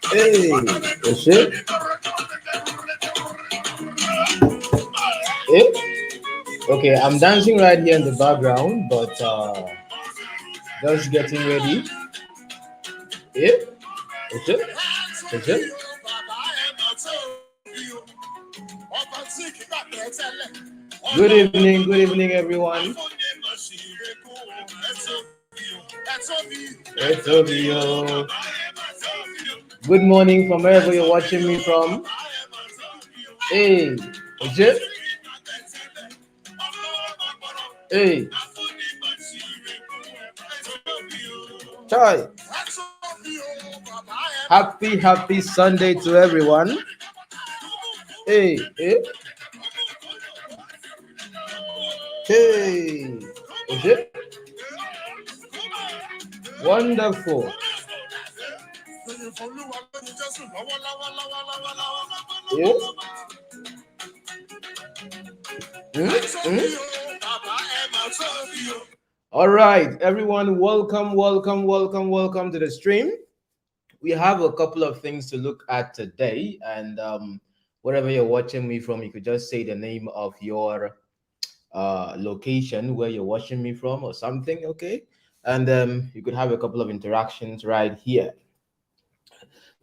Hey, that's it. Okay, I'm dancing right here in the background, but just getting ready. That's it. That's it. Good evening, everyone. Good morning from wherever you're watching me from. Hey, is it? Hey. Chai. Happy Sunday to everyone. Hey. Hey. Is it? Wonderful. Yeah. All right, everyone, welcome to the stream. We have a couple of things to look at today, and wherever you're watching me from, you could just say the name of your location where you're watching me from or something, okay? And you could have a couple of interactions right here.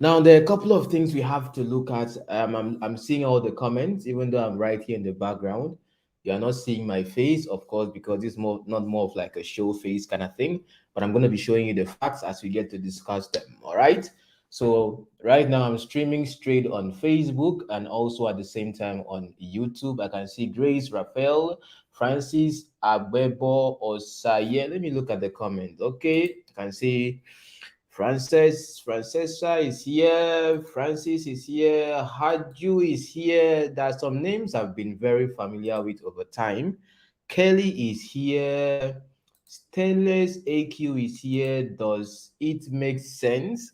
Now, there are a couple of things we have to look at. I'm seeing all the comments, even though I'm right here in the background. You are not seeing my face, of course, because it's not more of like a show face kind of thing. But I'm going to be showing you the facts as we get to discuss them. All right. So right now I'm streaming straight on Facebook and also at the same time on YouTube. I can see Grace, Raphael, Francis, Abebo, Osaye. Let me look at the comments. Okay. I can see Francesca is here, Francis is here, Haju is here. There are some names I've been very familiar with over time. Kelly is here, Stainless AQ is here. Does it make sense?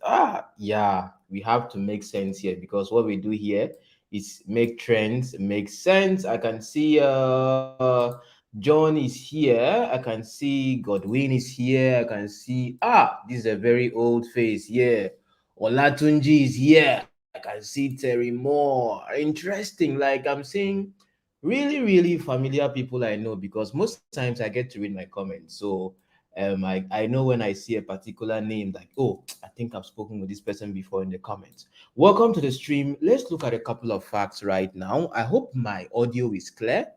Yeah, we have to make sense here because what we do here is make trends make sense. I can see John is here. I can see Godwin is here. I can see this is a very old face. Yeah. Olatunji is here. I can see Terry Moore. Interesting. Like I'm seeing really familiar people I know because most times I get to read my comments. So I know when I see a particular name, like, oh, I think I've spoken with this person before in the comments. Welcome to the stream. Let's look at a couple of facts right now. I hope my audio is clear.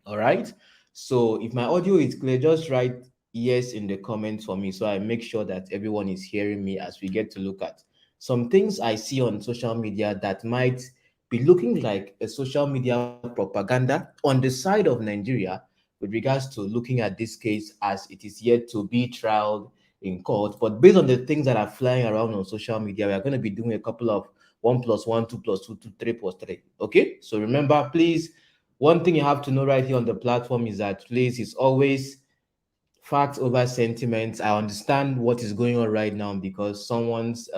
All right. So if my audio is clear, just write yes in the comments for me so I make sure that everyone is hearing me as we get to look at some things I see on social media that might be looking like a social media propaganda on the side of Nigeria with regards to looking at this case as it is yet to be trialed in court. But based on the things that are flying around on social media, we are going to be doing a couple of 1 + 1, 2 + 2, 3 + 3. Okay. So remember, please, one thing you have to know right here on the platform is that please is always facts over sentiments. I understand what is going on right now because someone's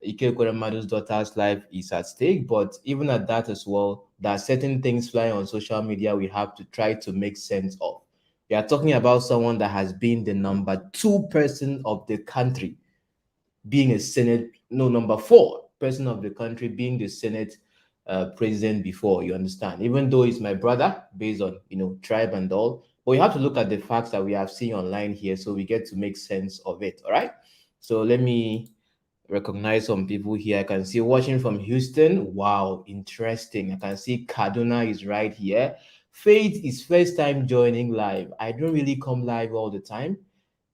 Ike Ekweremadu's daughter's life is at stake, but even at that as well, there are certain things flying on social media we have to try to make sense of. You are talking about someone that has been the number two person of the country, being a Senate, no, number four person of the country, being the Senate president before, you understand? Even though he's my brother based on, tribe and all, but you have to look at the facts that we have seen online here so we get to make sense of it, all right? So let me recognize some people here. I can see watching from Houston. Wow, interesting. I can see Kaduna is right here. Faith is first time joining live. I don't really come live all the time.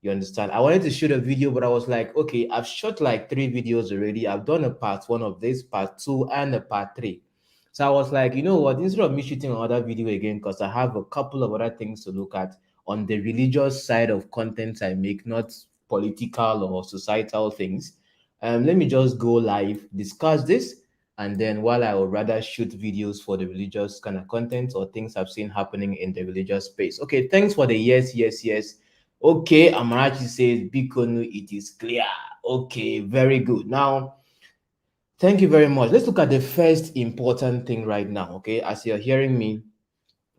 You understand? I wanted to shoot a video, but I was like, okay, I've shot like three videos already. I've done a part one of this, part two, and a part three. So I was like, you know what? Instead of me shooting another video again, because I have a couple of other things to look at on the religious side of content I make, not political or societal things. Let me just go live, discuss this, and then while I would rather shoot videos for the religious kind of content or things I've seen happening in the religious space. Okay, thanks for the yes, yes, yes. Okay, Amarachi says, Bikonu, it is clear. Okay, very good. Now, thank you very much. Let's look at the first important thing right now, okay? As you're hearing me,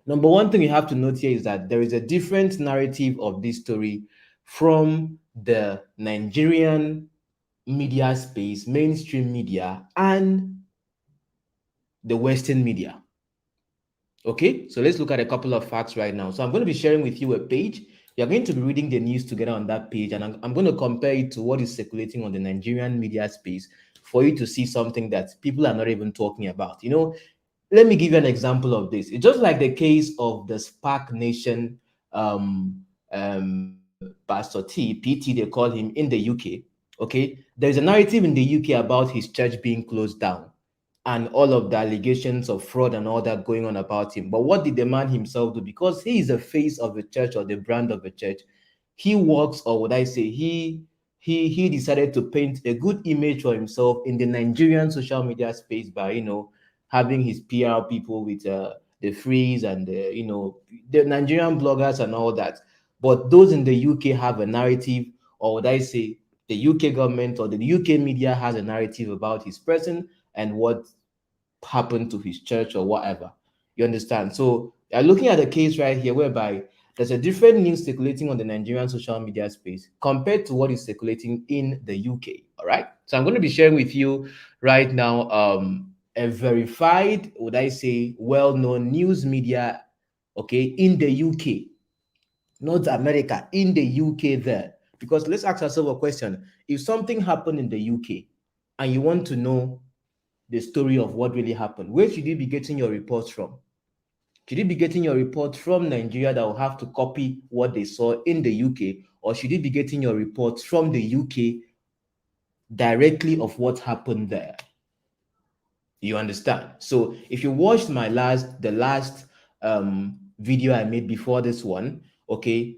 number one thing you have to note here is that there is a different narrative of this story from the Nigerian media space, mainstream media, and the Western media. Okay, so let's look at a couple of facts right now. So I'm going to be sharing with you a page. You're going to be reading the news together on that page, and I'm going to compare it to what is circulating on the Nigerian media space for you to see something that people are not even talking about. Let me give you an example of this. It's just like the case of the Spark Nation Pastor T, PT, they call him in the UK. Okay, there's a narrative in the UK about his church being closed down and all of the allegations of fraud and all that going on about him. But what did the man himself do? Because he is the face of the church or the brand of the church, he works, or would I say, he decided to paint a good image for himself in the Nigerian social media space by having his PR people with the freeze and the Nigerian bloggers and all that. But those in the UK have a narrative, or would I say, the UK government or the UK media has a narrative about his person and what happened to his church or whatever. You understand? So you're looking at a case right here whereby there's a different news circulating on the Nigerian social media space compared to what is circulating in the UK. All right. So I'm going to be sharing with you right now a verified, would I say, well-known news media, okay, in the UK, not America, in the UK there. Because let's ask ourselves a question. If something happened in the UK and you want to know the story of what really happened, where should you be getting your reports from? Should you be getting your report from Nigeria that will have to copy what they saw in the UK, or should you be getting your reports from the UK directly of what happened there? You understand? So if you watched the last video I made before this one, okay,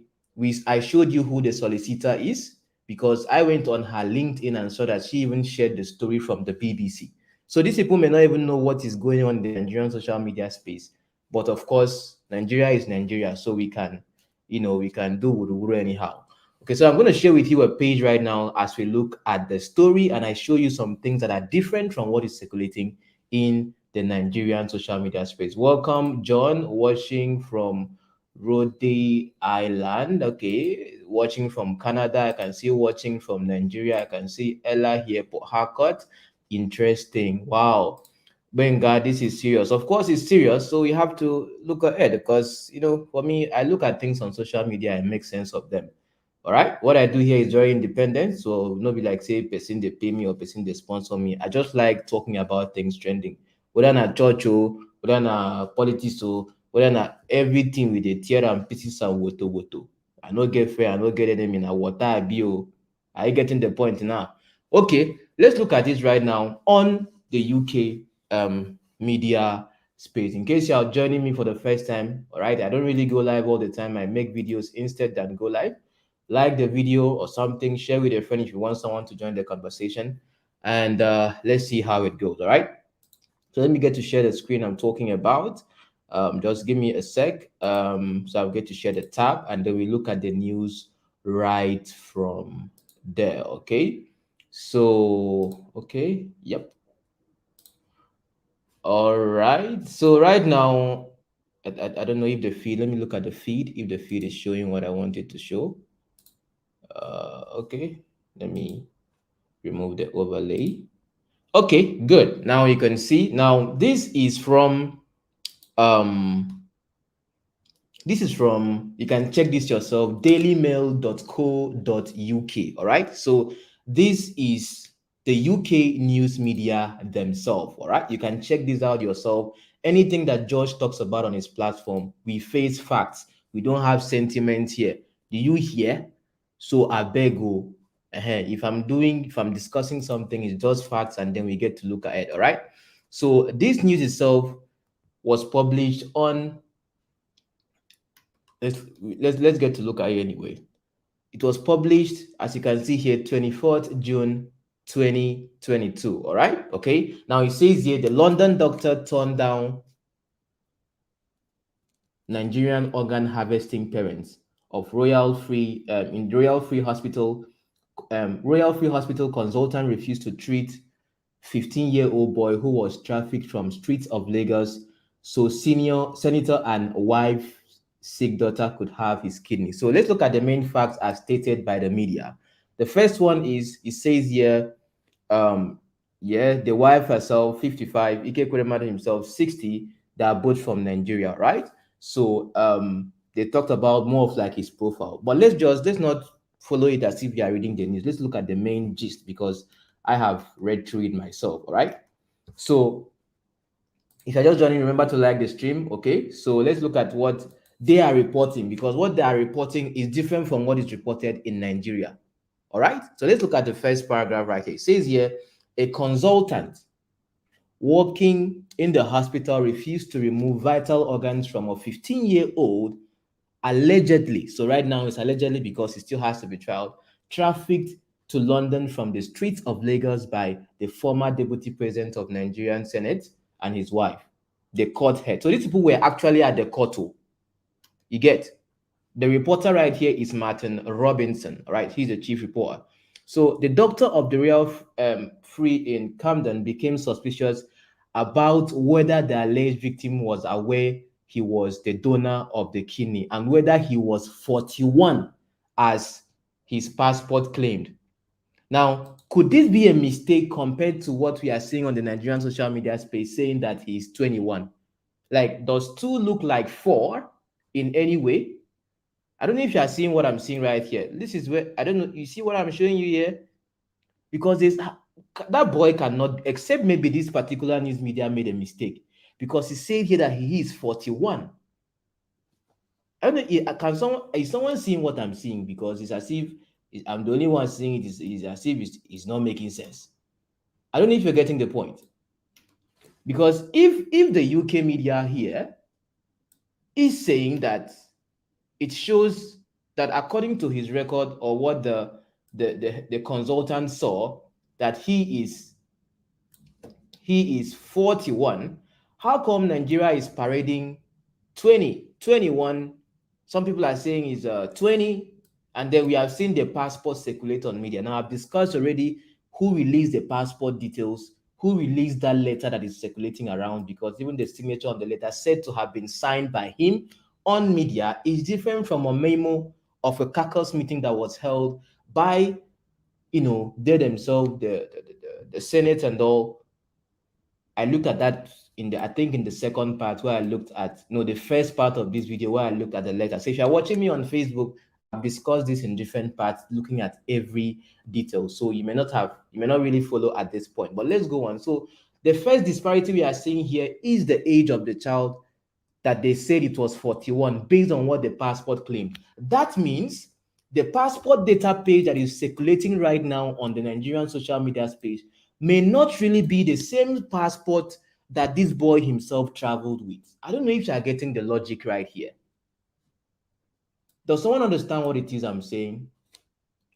I showed you who the solicitor is because I went on her LinkedIn and saw that she even shared the story from the BBC. So these people may not even know what is going on in the Nigerian social media space, but of course, Nigeria is Nigeria, so we can do wuru anyhow. Okay, so I'm going to share with you a page right now as we look at the story and I show you some things that are different from what is circulating in the Nigerian social media space. Welcome, John, watching from Rhode Island. Okay, watching from Canada. I can see watching from Nigeria. I can see Ella here, Port Harcourt. Interesting. Wow. Benga, this is serious. Of course, it's serious. So we have to look ahead because, for me, I look at things on social media and make sense of them. All right. What I do here is very independent. So not be like say person they pay me or person they sponsor me. I just like talking about things trending. Whether na church or whether na politics or whether na everything with the tear and pieces and woto. I no get fair, I no get enemy na water I be o. Are you getting the point now? Okay, let's look at this right now on the UK media space. In case you are joining me for the first time, all right, I don't really go live all the time. I make videos instead than go live. Like the video or something, share with a friend if you want someone to join the conversation, and let's see how it goes. All right, so let me get to share the screen I'm talking about. Just give me a sec. So I'll get to share the tab and then we look at the news right from there. Okay, so okay, yep. All right, so right now I don't know if the feed, let me look at the feed, if the feed is showing what I wanted to show. Okay, let me remove the overlay. Okay, good. Now you can see. Now this is from um you can check this yourself, dailymail.co.uk. All right, so this is the UK news media themselves. All right, you can check this out yourself. Anything that George talks about on his platform, we face facts, we don't have sentiments here. Do you hear? So I beg you, if I'm discussing something, it's just facts, and then we get to look ahead. All right, so this news itself was published on, let's get to look at it anyway. It was published, as you can see here, 24th June 2022. All right. Okay. Now it says here the London doctor turned down Nigerian organ harvesting parents of Royal Free in Royal Free Hospital. Royal Free Hospital consultant refused to treat 15-year-old boy who was trafficked from streets of Lagos, so senior senator and wife sick daughter could have his kidney. So let's look at the main facts as stated by the media. The first one is, it says here, um, yeah, the wife herself, 55, Ike Ekweremadu himself, 60, they are both from Nigeria, right? So they talked about more of like his profile. But let's not follow it as if you are reading the news. Let's look at the main gist, because I have read through it myself. All right. So if you're just joining, remember to like the stream. Okay. So let's look at what they are reporting, because what they are reporting is different from what is reported in Nigeria. All right. So let's look at the first paragraph right here. It says here, a consultant working in the hospital refused to remove vital organs from a 15-year-old allegedly, so right now it's allegedly because it still has to be tried, trafficked to London from the streets of Lagos by the former deputy president of Nigerian Senate and his wife, the court head. So these people were actually at the court too. You get? The reporter right here is Martin Robinson, right? He's the chief reporter. So the doctor of the Royal Free in Camden became suspicious about whether the alleged victim was aware he was the donor of the kidney and whether he was 41 as his passport claimed. Now, could this be a mistake compared to what we are seeing on the Nigerian social media space saying that he's 21? Like, does 2 look like 4 in any way? I don't know if you are seeing what I'm seeing right here. This is where, I don't know, you see what I'm showing you here? Because that boy cannot, except maybe this particular news media made a mistake, because he said here that he is 41. I don't know, is someone seeing what I'm seeing? Because it's as if I'm the only one seeing it. Is as if it's not making sense. I don't know if you're getting the point. Because if the UK media here is saying that it shows that according to his record, or what the consultant saw, that he is 41, how come Nigeria is parading 20, 21? Some people are saying is 20, and then we have seen the passport circulate on media. Now I've discussed already who released the passport details, who released that letter that is circulating around, because even the signature on the letter said to have been signed by him on media is different from a memo of a caucus meeting that was held by, they themselves, the Senate and all. I looked at that I think in the second part, where I looked at, the first part of this video where I looked at the letter. So if you're watching me on Facebook, I've discussed this in different parts, looking at every detail. So you may not really follow at this point, but let's go on. So the first disparity we are seeing here is the age of the child, that they said it was 41 based on what the passport claimed. That means the passport data page that is circulating right now on the Nigerian social media space may not really be the same passport that this boy himself traveled with. I don't know if you are getting the logic right here. Does someone understand what it is I'm saying?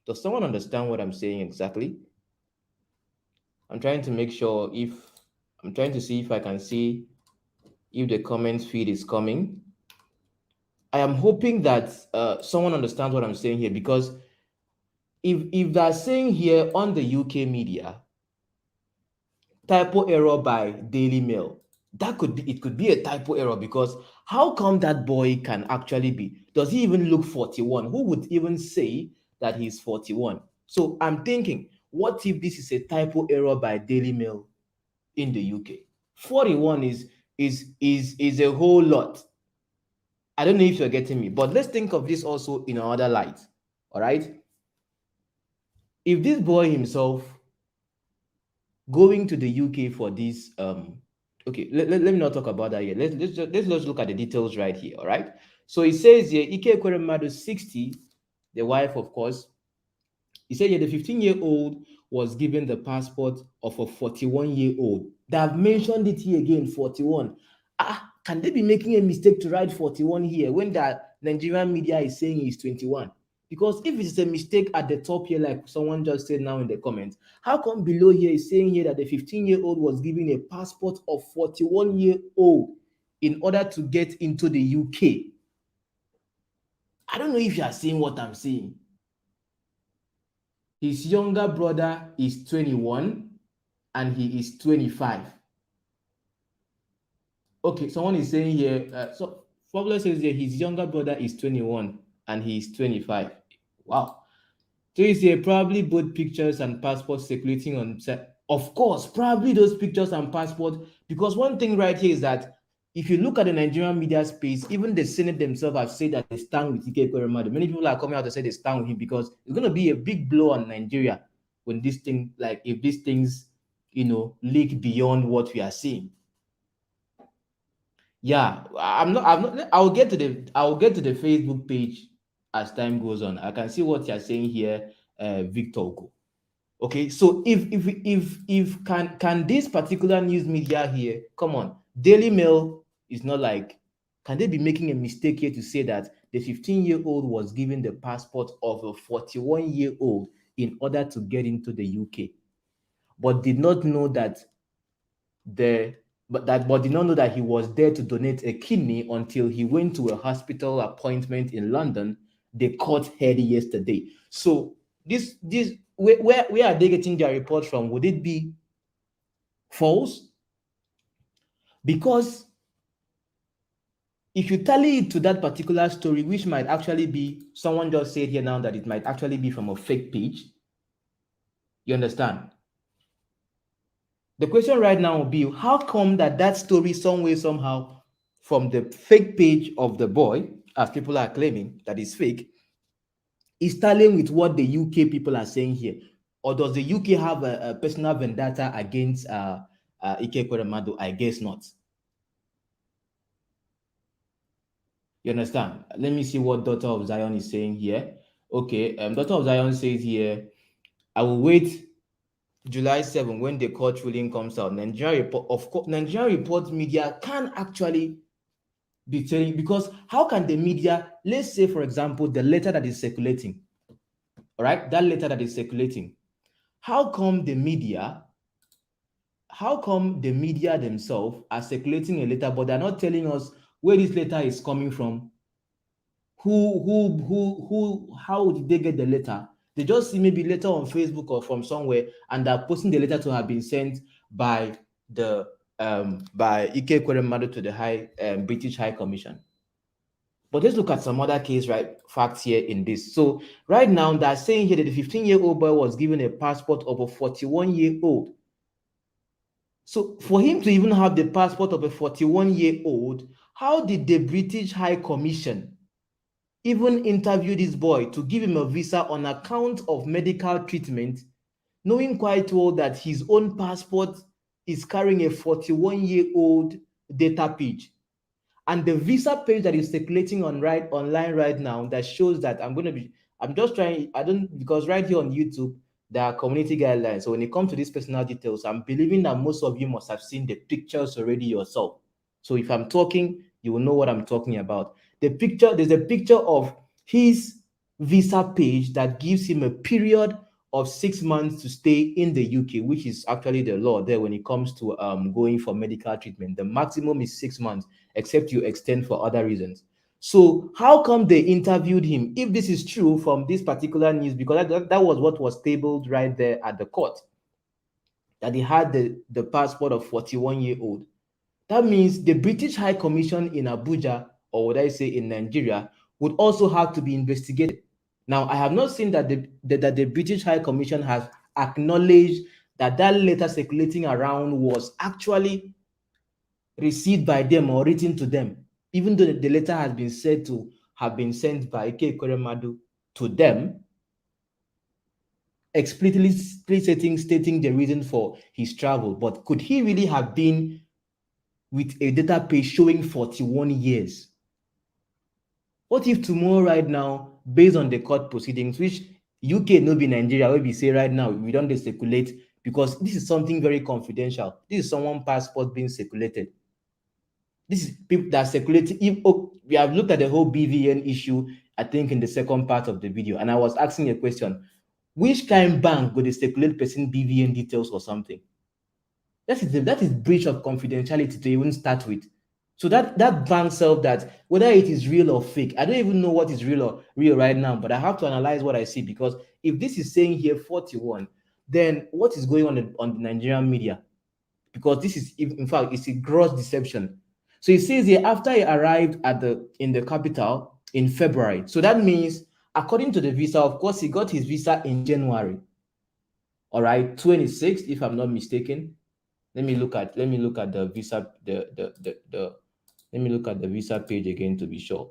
Does someone understand what I'm saying exactly? I'm trying to see if I can see if the comment feed is coming. I am hoping that someone understands what I'm saying here, because if they're saying here on the UK media, typo error by Daily Mail, it could be a typo error, because how come that boy can actually be, does he even look 41? Who would even say that he's 41? So I'm thinking, what if this is a typo error by Daily Mail in the UK? 41 is a whole lot. I don't know if you're getting me, but let's think of this also in another light. All right, if this boy himself going to the UK for this, okay, let me not talk about that yet. Let's just look at the details right here. All right, so it says here Ike Ekweremadu 60, the wife, of course. He said, yeah, the 15-year-old was given the passport of a 41-year-old. They have mentioned it here again, 41. Can they be making a mistake to write 41 here when the Nigerian media is saying he's 21? Because if it's a mistake at the top here, like someone just said now in the comments, how come below here is saying here that the 15-year-old was given a passport of 41-year-old in order to get into the UK? I don't know if you are seeing what I'm saying. His younger brother is 21 and he is 25. Okay, someone is saying here, so Fabulous says here his younger brother is 21 and he is 25. Wow. So you see probably both pictures and passports circulating on, of course, probably those pictures and passports, because one thing right here is that if you look at the Nigerian media space, even the Senate themselves have said that they stand with Ike Ekweremadu. Many people are coming out to say they stand with him because it's going to be a big blow on Nigeria when this thing, like if these things, leak beyond what we are seeing. Yeah, I'm not. I'll get to the Facebook page as time goes on. I can see what you're saying here, Victor Ogo. Okay, so if can this particular news media here, come on, Daily Mail is not like, can they be making a mistake here to say that the 15-year-old was given the passport of a 41-year-old in order to get into the UK, but did not know that but did not know that he was there to donate a kidney until he went to a hospital appointment in London. They caught Heady yesterday. So this where are they getting their report from? Would it be false? Because if you tally it to that particular story, which might actually be, someone just said here now that it might actually be from a fake page. You understand? The question right now will be, how come that story some way, somehow, from the fake page of the boy, as people are claiming that is fake, is tallying with what the UK people are saying here? Or does the UK have a personal vendetta against Ike Ekweremadu? I guess not. You understand? Let me see what Daughter of Zion is saying here. Okay, Daughter of Zion says here, I will wait July 7 when the court ruling comes out. Nigerian Report media can actually be telling, because how can the media, let's say for example the letter that is circulating, all right, that letter that is circulating, how come the media themselves are circulating a letter, but they're not telling us where this letter is coming from? How did they get the letter? They just see maybe letter on Facebook or from somewhere, and they're posting the letter to have been sent by the by Ike Ekweremadu to the British High Commission. But let's look at some other case, right, facts here in this. So right now they're saying here that the 15-year-old boy was given a passport of a 41-year-old. So for him to even have the passport of a 41-year-old, how did the British High Commission even interview this boy to give him a visa on account of medical treatment, knowing quite well that his own passport is carrying a 41-year-old data page? And the visa page that is circulating online right now that shows that because right here on YouTube, there are community guidelines. So when it comes to these personal details, I'm believing that most of you must have seen the pictures already yourself. So if I'm talking, you will know what I'm talking about. There's a picture of his visa page that gives him a period of 6 months to stay in the UK, which is actually the law there when it comes to going for medical treatment. The maximum is 6 months, except you extend for other reasons. So how come they interviewed him if this is true from this particular news? Because that was what was tabled right there at the court, that he had the passport of 41-year-old. That means the British High Commission in Abuja, or would I say in Nigeria, would also have to be investigated. Now, I have not seen that the British High Commission has acknowledged that that letter circulating around was actually received by them or written to them, even though the letter has been said to have been sent by Ike Ekweremadu to them, explicitly stating the reason for his travel. But could he really have been with a database showing 41 years? What if tomorrow, right now, based on the court proceedings, which UK no be Nigeria, where we say right now we don't circulate, because this is something very confidential. This is someone's passport being circulated. This is people that circulate. We have looked at the whole BVN issue, I think, in the second part of the video, and I was asking a question: which kind bank would they circulate person BVN details or something? That is breach of confidentiality to even start with. So that bank self, that whether it is real or fake, I don't even know what is real or real right now, but I have to analyze what I see, because if this is saying here 41, then what is going on the Nigerian media? Because this is, in fact, it's a gross deception. So it says here, after he arrived in the capital in February. So that means, according to the visa, of course, he got his visa in January. All right, 26th, if I'm not mistaken. Let me look at the visa, let me look at the visa page again to be sure.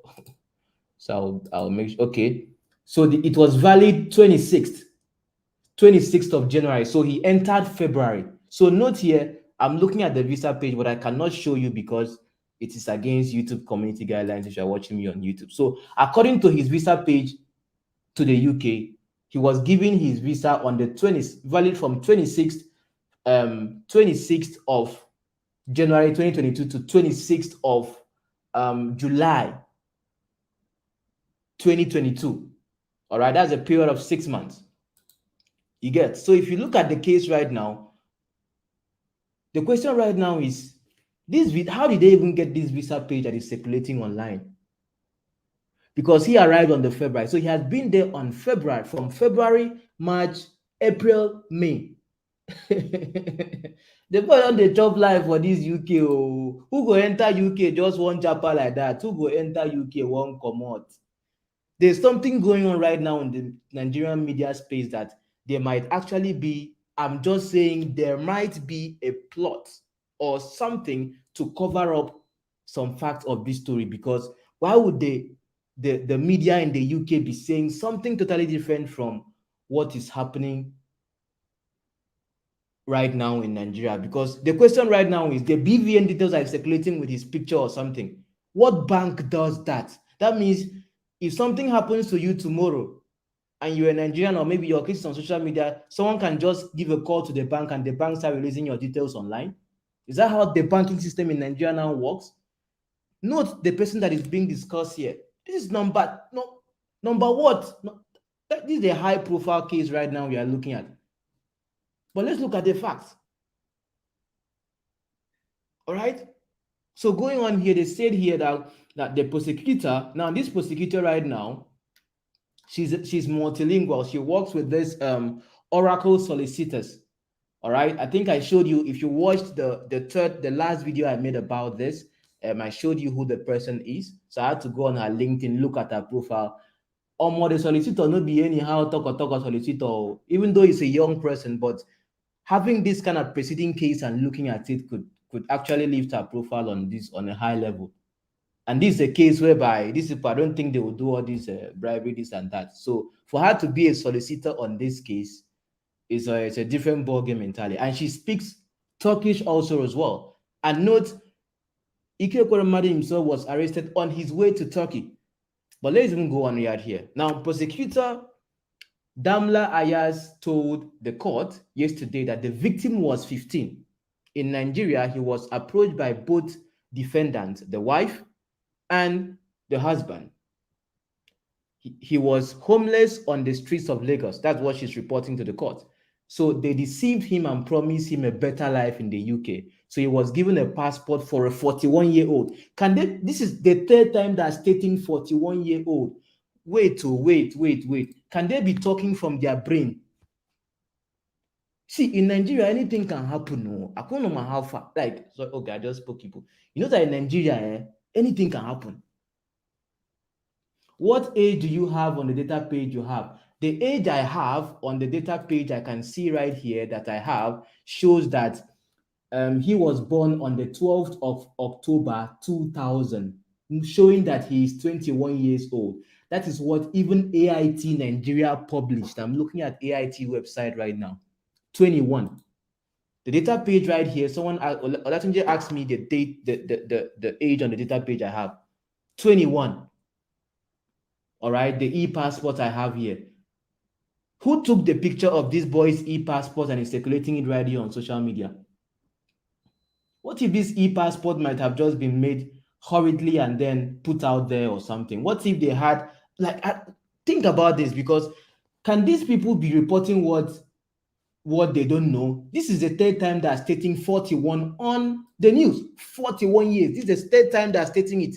So I'll make sure. Okay. So it was valid 26th of January. So he entered February. So note here, I'm looking at the visa page, but I cannot show you because it is against YouTube community guidelines if you're watching me on YouTube. So according to his visa page to the UK, he was given his visa on the 20th, valid from 26th of January 2022 to 26th of July 2022. All right, that's a period of 6 months. You get? So if you look at the case right now, the question right now is, how did they even get this visa page that is circulating online? Because he arrived on the February. So he has been there on February, from February, March, April, May. The boy on the top life for this UK. Oh, who go enter UK just one chapter like that? Who go enter UK one comot? There's something going on right now in the Nigerian media space that there might actually be, I'm just saying, there might be a plot or something to cover up some facts of this story. Because why would the media in the UK be saying something totally different from what is happening right now in Nigeria? Because the question right now is, the BVN details are circulating with his picture or something. What bank does that? That means if something happens to you tomorrow and you're a Nigerian, or maybe your case is on social media, someone can just give a call to the bank and the bank start releasing your details online. Is that how the banking system in Nigeria now works? Note the person that is being discussed here. This is number what? No, this is a high profile case right now we are looking at. But let's look at the facts. All right. So going on here, they said here that the prosecutor, now this prosecutor right now, she's multilingual. She works with this Oracle solicitors. All right. I think I showed you, if you watched the last video I made about this, I showed you who the person is. So I had to go on her LinkedIn, look at her profile. The solicitor no be anyhow talk solicitor, even though it's a young person, but having this kind of preceding case and looking at it could actually lift her profile on a high level. And this is a case whereby these people, I don't think they will do all this bribery, this and that. So for her to be a solicitor on this case is it's a different ballgame entirely. And she speaks Turkish also as well. And note, Ike Ekweremadu himself was arrested on his way to Turkey. But let's even go on here. Now, prosecutor Damla Ayaz told the court yesterday that the victim was 15. In Nigeria, he was approached by both defendants, the wife and the husband. He was homeless on the streets of Lagos. That's what she's reporting to the court. So they deceived him and promised him a better life in the UK. So he was given a passport for a 41-year-old. This is the third time they're stating 41-year-old. Wait. Can they be talking from their brain? See, in Nigeria, anything can happen. No, I don't know how far. Like, so okay, I just spoke people. You know that in Nigeria, anything can happen. What age do you have on the data page you have? The age I have on the data page, I can see right here that I have shows that he was born on the 12th of October 2000, showing that he is 21 years old. That is what even AIT Nigeria published. I'm looking at AIT website right now. 21. The data page right here, someone Olatunji asked me the date, the age on the data page I have. 21. All right, the e-passport I have here. Who took the picture of this boy's e-passport and is circulating it right here on social media? What if this e-passport might have just been made hurriedly and then put out there or something? What if they had, like, think about this, because can these people be reporting what they don't know? This is the third time they're stating 41 on the news. 41 years. This is the third time they're stating it.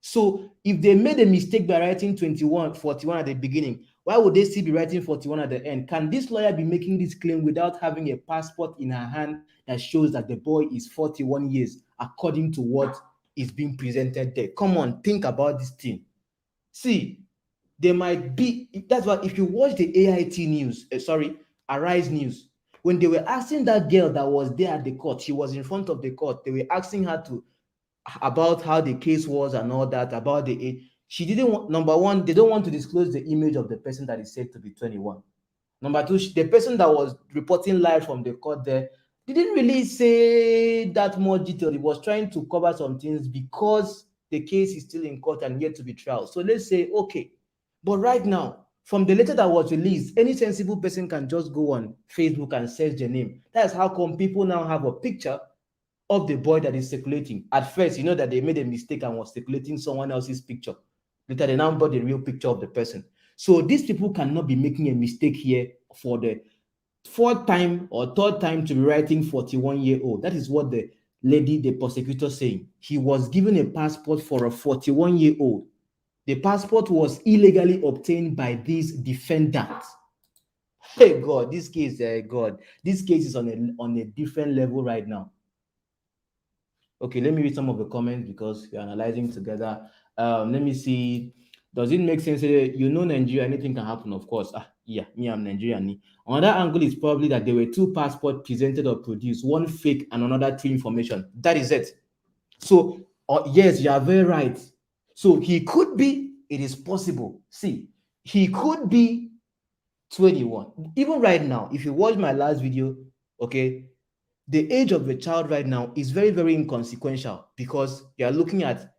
So if they made a mistake by writing 41 at the beginning, why would they still be writing 41 at the end? Can this lawyer be making this claim without having a passport in her hand that shows that the boy is 41 years, according to what is being presented there? Come on, think about this thing. See, there might be, that's why if you watch the AIT news, Arise News, when they were asking that girl that was there at the court, she was in front of the court, they were asking her about how the case was and all that, about the age. She didn't want, number one, they don't want to disclose the image of the person that is said to be 21. Number two, the person that was reporting live from the court there didn't really say that much detail. He was trying to cover some things because the case is still in court and yet to be trial. So let's say, okay. But right now, from the letter that was released, any sensible person can just go on Facebook and search the name. That's how come people now have a picture of the boy that is circulating. At first, you know that they made a mistake and was circulating someone else's picture. Later, they now brought the real picture of the person. So these people cannot be making a mistake here for the fourth time or third time to be writing 41-year-old. That is what the lady, the prosecutor, saying. He was given a passport for a 41-year-old. The passport was illegally obtained by this defendant. Hey God, this case, this case is on a different level right now. Okay, let me read some of the comments because we're analyzing together. Let me see. Does it make sense? You know Nigeria, anything can happen, of course. Yeah, me, I'm Nigerian. Another angle is probably that there were two passports presented or produced, one fake and another true information. That is it. So, yes, you are very right. So he could be, it is possible. See, he could be 21. Even right now, if you watch my last video, okay, the age of the child right now is very, very inconsequential because you are looking at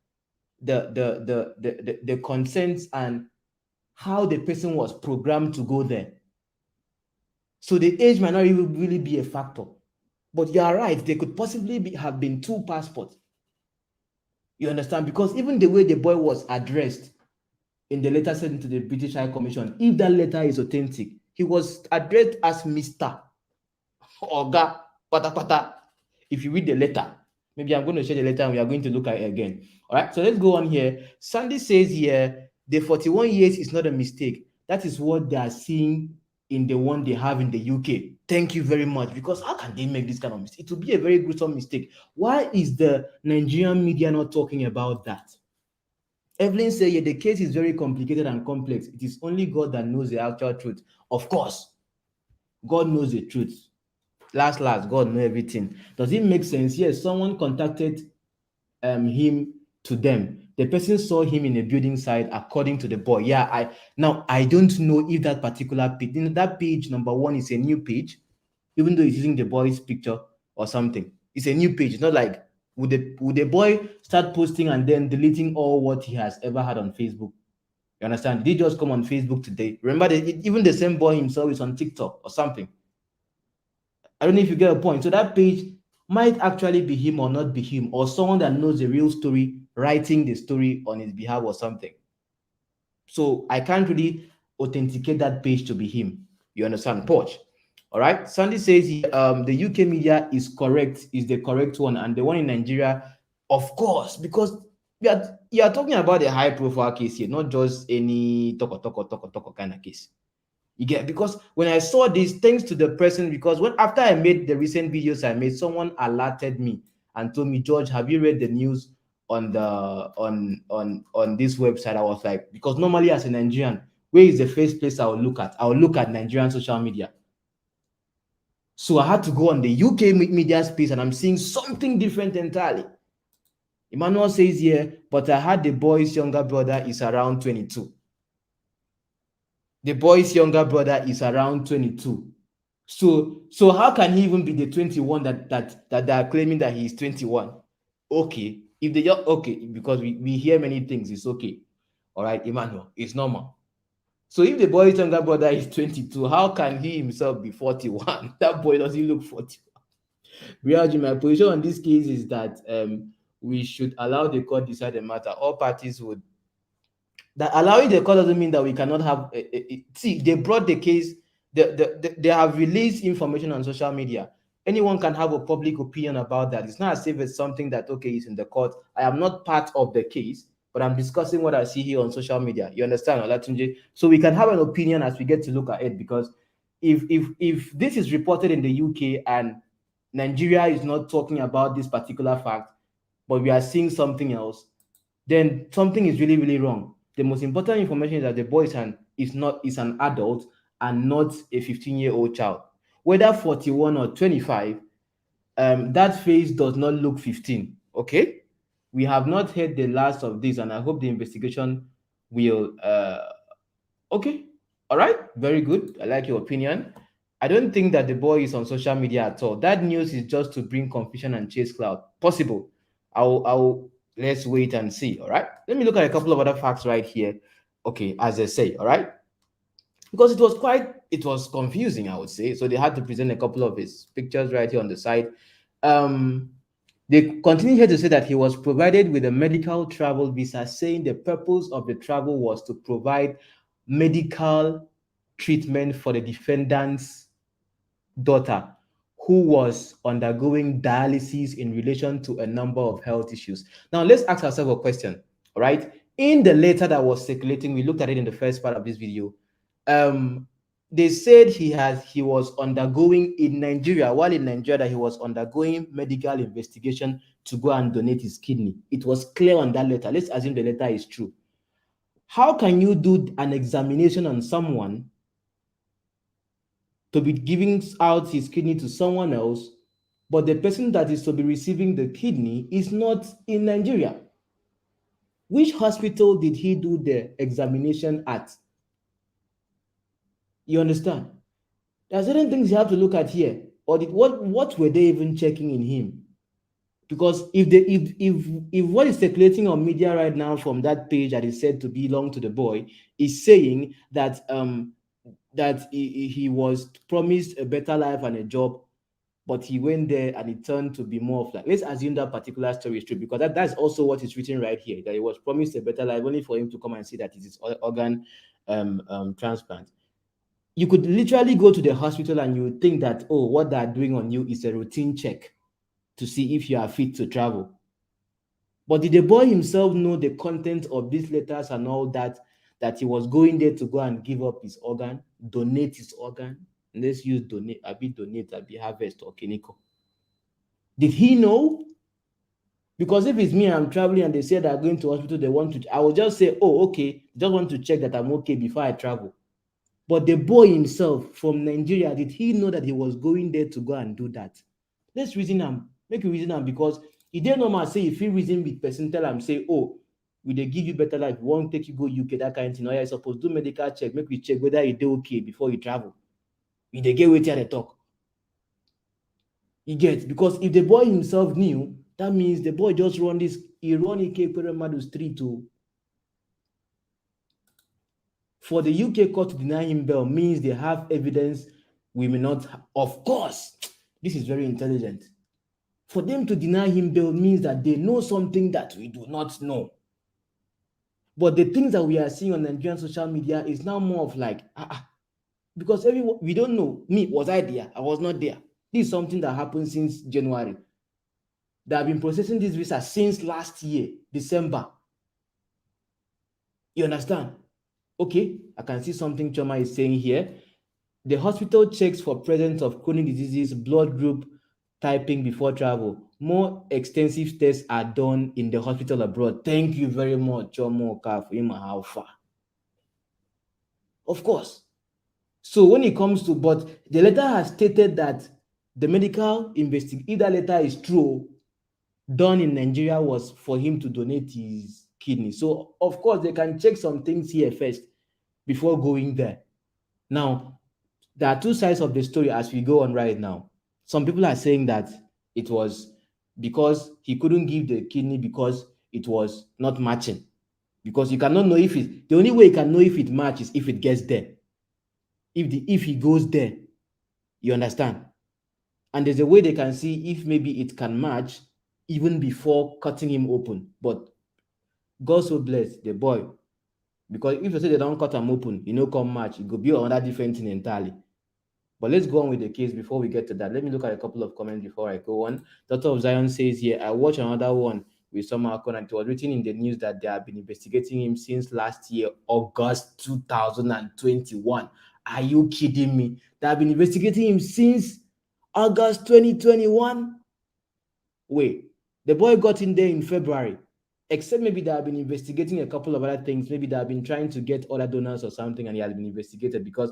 the consents and how the person was programmed to go there. So the age might not even really be a factor. But you are right, there could possibly have been two passports. You understand? Because even the way the boy was addressed in the letter sent to the British High Commission, if that letter is authentic, he was addressed as Mr. Oga Pata Pata. If you read the letter, maybe I'm going to share the letter and we are going to look at it again. All right, so let's go on here. Sandy says here, the 41 years is not a mistake. That is what they are seeing in the one they have in the UK. Thank you very much. Because how can they make this kind of mistake? It will be a very gruesome mistake. Why is the Nigerian media not talking about that? Evelyn said, yeah, the case is very complicated and complex. It is only God that knows the actual truth. Of course, God knows the truth. Last, God knows everything. Does it make sense? Yes, someone contacted him to them. The person saw him in a building site, according to the boy. Yeah, I don't know if that particular page, that page number one is a new page, even though it's using the boy's picture or something. It's a new page. It's not like would the boy start posting and then deleting all what he has ever had on Facebook? You understand? Did he just come on Facebook today? Remember that even the same boy himself is on TikTok or something. I don't know if you get a point. So that page might actually be him or not be him, or someone that knows the real story writing the story on his behalf or something. So I can't really authenticate that page to be him. You understand? Porch. All right. Sandy says the UK media is correct, is the correct one, and the one in Nigeria, of course, because you are talking about a high profile case here, not just any toko kind of case. You get, because when I saw this, thanks to the person, because when after I made the recent videos I made, someone alerted me and told me, George, have you read the news on the on this website? I was like, because normally as a Nigerian, where is the first place I will look at? I will look at Nigerian social media. So I had to go on the UK media space, and I'm seeing something different entirely. Emmanuel says here, but I heard the boy's younger brother is around 22. The boy's younger brother is around 22. So how can he even be the 21 that they are claiming that he is 21? Okay, if they just okay, because we hear many things, it's okay. All right, Emmanuel, it's normal. So if the boy's younger brother is 22, how can he himself be 41? That boy doesn't look 41. BRG, my position on this case is that we should allow the court decide the matter. All parties would. That allowing the court doesn't mean that we cannot have. See, they brought the case. They have released information on social media. Anyone can have a public opinion about that. It's not as if it's something that okay is in the court. I am not part of the case, but I'm discussing what I see here on social media. You understand, Olatunji? So we can have an opinion as we get to look at it, because if this is reported in the UK and Nigeria is not talking about this particular fact, but we are seeing something else, then something is really, really wrong. The most important information is that the boy is an adult and not a 15-year-old child. Whether 41 or 25, that face does not look 15. Okay, we have not heard the last of this, and I hope the investigation will. Okay, all right, very good. I like your opinion. I don't think that the boy is on social media at all. That news is just to bring confusion and chase cloud. Possible. I'll let's wait and see. All right. Let me look at a couple of other facts right here. Okay, as I say, all right. Because it was confusing, I would say. So they had to present a couple of his pictures right here on the side. They continue here to say that he was provided with a medical travel visa, saying the purpose of the travel was to provide medical treatment for the defendant's daughter, who was undergoing dialysis in relation to a number of health issues. Now, let's ask ourselves a question, all right? In the letter that was circulating, we looked at it in the first part of this video. They said he was undergoing in Nigeria, while in Nigeria, that he was undergoing medical investigation to go and donate his kidney. It was clear on that letter. Let's assume the letter is true. How can you do an examination on someone to be giving out his kidney to someone else, but the person that is to be receiving the kidney is not in Nigeria? Which hospital did he do the examination at? You understand? There are certain things you have to look at here. Or what were they even checking in him? Because if what is circulating on media right now from that page that is said to belong to the boy is saying that that he was promised a better life and a job, but he went there and it turned to be more of like, let's assume that particular story is true, because that's also what is written right here, that he was promised a better life only for him to come and see that it is organ transplant. You could literally go to the hospital and you would think that, oh, what they're doing on you is a routine check to see if you are fit to travel. But did the boy himself know the content of these letters and all that he was going there to go and give up his organ, donate his organ? Let's use donate, harvest or kiniko. Did he know? Because if it's me, I'm traveling and they say they're going to hospital, they want to, I will just say, oh, okay, just want to check that I'm okay before I travel. But the boy himself from Nigeria, did he know that he was going there to go and do that? Let's reason him, make you reason him, because he didn't normal say if he reason with person, tell him, say, oh, will they give you better life? We won't take you go UK, that kind of thing. Or you're supposed to do medical check, make we check whether you do okay before you travel. Will they get waiting at the talk? You get, because if the boy himself knew, that means the boy just run this, he run Ike Ekweremadu street to. For the UK court to deny him bail means they have evidence we may not have. Of course, this is very intelligent. For them to deny him bail means that they know something that we do not know. But the things that we are seeing on Nigerian social media is now more of like, because everyone, we don't know. Me, was I there? I was not there. This is something that happened since January. They have been processing this visa since last year, December. You understand? Okay, I can see something Choma is saying here. The hospital checks for presence of chronic diseases, blood group typing before travel. More extensive tests are done in the hospital abroad. Thank you very much, Chomoka, for him Alpha. Of course. So when it comes to, but the letter has stated that the medical investigation, if that letter is true, done in Nigeria was for him to donate his kidney. So of course they can check some things here first before going there. Now, there are two sides of the story as we go on right now. Some people are saying that it was because he couldn't give the kidney because it was not matching. Because you cannot know if it, the only way you can know if it matches if it gets there. If he goes there, you understand? And there's a way they can see if maybe it can match even before cutting him open. But God so bless the boy. Because if you say they don't cut him open, you know, come match, it could be another different thing entirely. But let's go on with the case before we get to that. Let me look at a couple of comments before I go on. Daughter of Zion says here, I watched another one with some Akon, and it was written in the news that they have been investigating him since last year, August 2021. Are you kidding me? They have been investigating him since August 2021? Wait, the boy got in there in February. Except maybe they have been investigating a couple of other things. Maybe they have been trying to get other donors or something, and he has been investigated because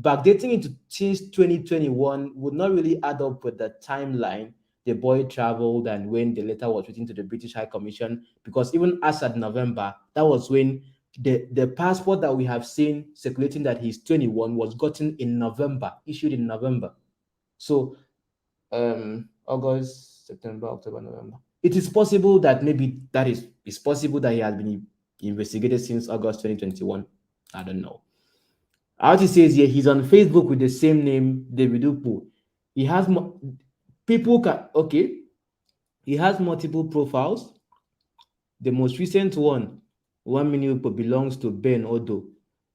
backdating into since 2021 would not really add up with the timeline the boy traveled and when the letter was written to the British High Commission. Because even as at November, that was when the passport that we have seen circulating that he's 21 was gotten in November, issued in November. So August, September, October, November. It is possible that maybe it's possible that he has been investigated since August 2021. I don't know. As it says here, he's on Facebook with the same name, David Upu. He has people can okay. He has multiple profiles. The most recent one minute Upu belongs to Ben Odo.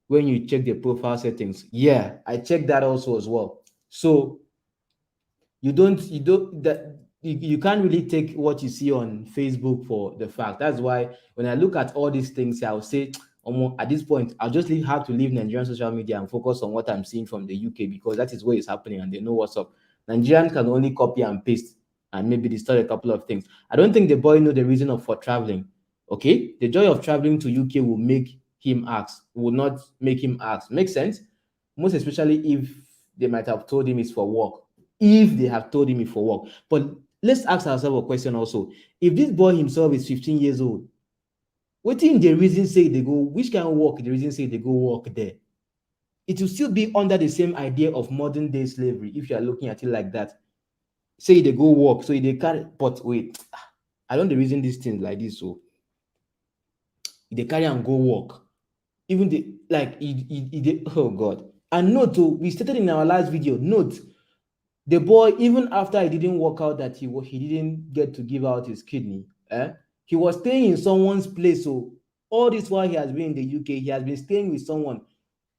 When you check the profile settings, yeah, I checked that also as well. So you can't really take what you see on Facebook for the fact. That's why when I look at all these things, I'll say, at this point, I'll just have to leave Nigerian social media and focus on what I'm seeing from the UK because that is where it's happening and they know what's up. Nigerians can only copy and paste and maybe distort a couple of things. I don't think the boy know the reason for traveling. Okay, the joy of traveling to UK will make him ask, will not make him ask. Makes sense? Most especially if they might have told him it's for work. If they have told him it's for work. But let's ask ourselves a question also. If this boy himself is 15 years old, what in the reason say they go, which kind of work the reason say they go work there? It will still be under the same idea of modern day slavery if you are looking at it like that. Say they go work, so they carry, but wait, I don't reason these things like this. So they carry and go work. Even the like oh God. And note, we stated in our last video, note, the boy, even after it didn't work out that he didn't get to give out his kidney, he was staying in someone's place. So all this while he has been in the UK, he has been staying with someone.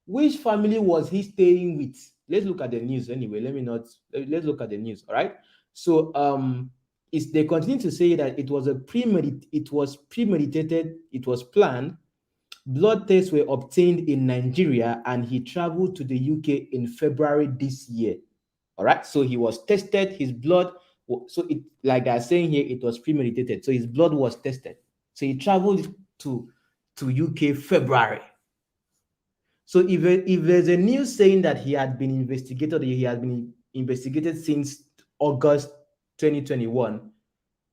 Which family was he staying with? Let's look at the news anyway. Let's look at the news. All right. So they continue to say that it was premeditated, it was planned. Blood tests were obtained in Nigeria and he traveled to the UK in February this year. All right, so he was tested, his blood, so it, like they're saying here, it was premeditated. So his blood was tested. So he traveled to UK February. So if there's a news saying that he had been investigated since August 2021,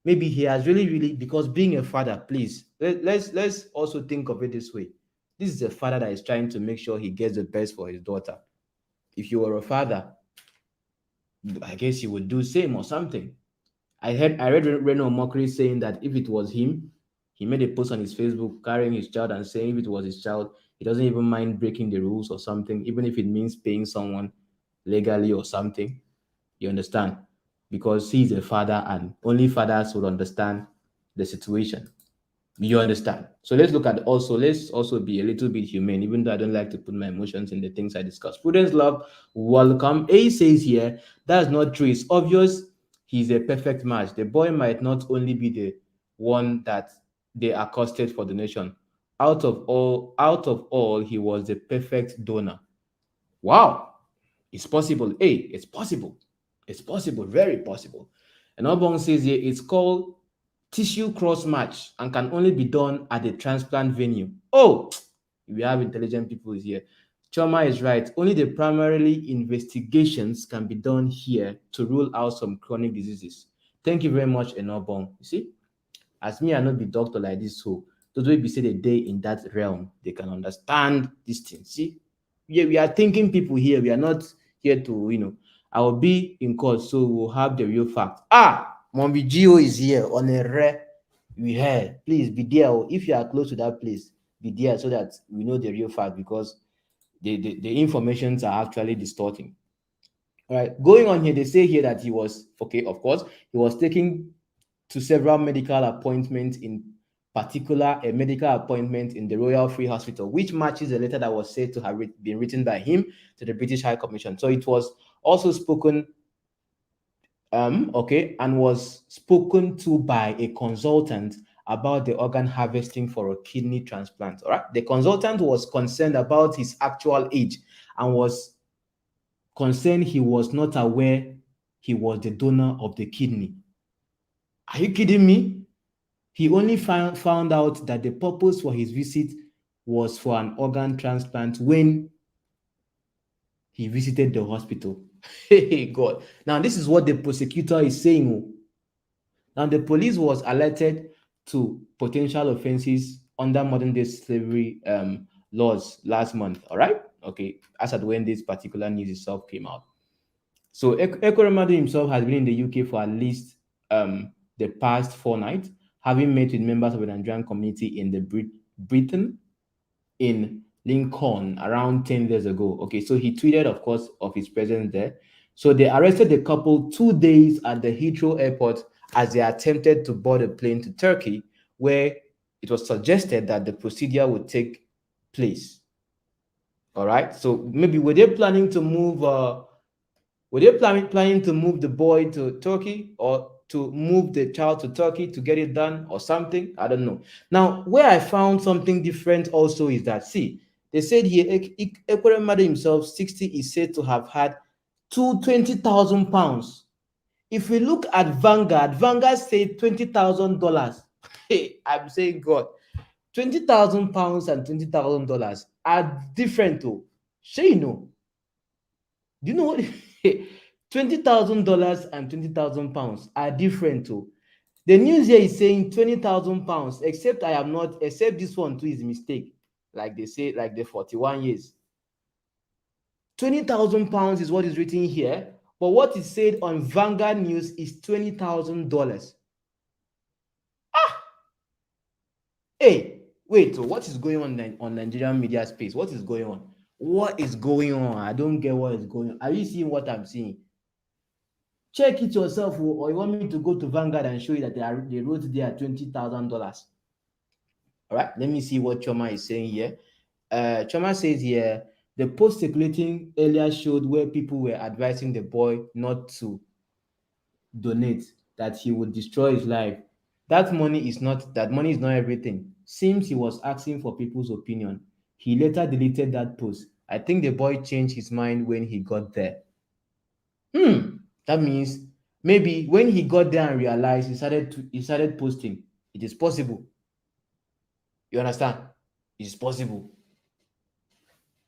maybe he has really, because being a father, please, let's also think of it this way. This is a father that is trying to make sure he gets the best for his daughter. If you were a father, I guess he would do same or something. I read Reno Mockery saying that if it was him, he made a post on his Facebook carrying his child and saying if it was his child, he doesn't even mind breaking the rules or something, even if it means paying someone legally or something. You understand? Because he's a father and only fathers would understand the situation. You understand? So let's also be a little bit humane, even though I don't like to put my emotions in the things I discuss. Prudence Love, welcome. A says here, that's not true. It's obvious he's a perfect match. The boy might not only be the one that they accosted for donation. Out of all, he was the perfect donor. Wow. It's possible. Hey, it's possible. It's possible, very possible. And Obong says here it's called tissue cross match and can only be done at a transplant venue. Oh, we have intelligent people here. Choma is right. Only the primarily investigations can be done here to rule out some chronic diseases. Thank you very much, Enobong. You see, as me, I not be doctor like this, so those will be say the day in that realm, they can understand these things. See, yeah, we are thinking people here. We are not here to, I will be in court, so we'll have the real fact. Ah, Mombi Gio is here on a rare. We heard. Please be there. If you are close to that place, be there so that we know the real fact because the informations are actually distorting. All right, going on here, they say here that he was okay, of course, he was taking to several medical appointments, in particular a medical appointment in the Royal Free Hospital, which matches a letter that was said to have been written by him to the British High Commission. So it was also spoken, okay, and was spoken to by a consultant about the organ harvesting for a kidney transplant. All right, the consultant was concerned about his actual age and was concerned he was not aware he was the donor of the kidney. Are you kidding me? He only found out that the purpose for his visit was for an organ transplant when he visited the hospital. Hey, God. Now, this is what the prosecutor is saying. Now, the police was alerted to potential offenses under modern day slavery laws last month. All right. Okay. As at when this particular news itself came out. So Ekweremadu himself has been in the UK for at least the past fortnight, having met with members of the Nigerian community in the Britain in Lincoln around 10 years ago. Okay, so he tweeted, of course, of his presence there. So they arrested the couple 2 days at the Heathrow airport as they attempted to board a plane to Turkey, where it was suggested that the procedure would take place. All right, so maybe were they planning to move were they planning to move the boy to Turkey or to move the child to Turkey to get it done or something? I don't know. Now, where I found something different also is that, see, they said here, Ekweremadu himself, 60, is said to have had £20,000. If we look at Vanguard said $20,000. Hey, I'm saying, God, £20,000 and $20,000 are different, though. Sure, you know. Do you know what? $20,000 and £20,000 are different too. The news here is saying £20,000, except I am not, except this one too is a mistake. Like they say, like the 41 years. £20,000 is what is written here, but what is said on Vanguard News is $20,000. Ah! Hey, wait, so what is going on Nigerian media space? What is going on? What is going on? I don't get what is going on. Are you seeing what I'm seeing? Check it yourself, or you want me to go to Vanguard and show you that they wrote there $20,000. All right, let me see what Choma is saying here. Choma says here the post circulating earlier showed where people were advising the boy not to donate, that he would destroy his life. That money is not everything. Seems he was asking for people's opinion. He later deleted that post. I think the boy changed his mind when he got there. That means maybe when he got there and realized, he started posting. It is possible. You understand? It is possible.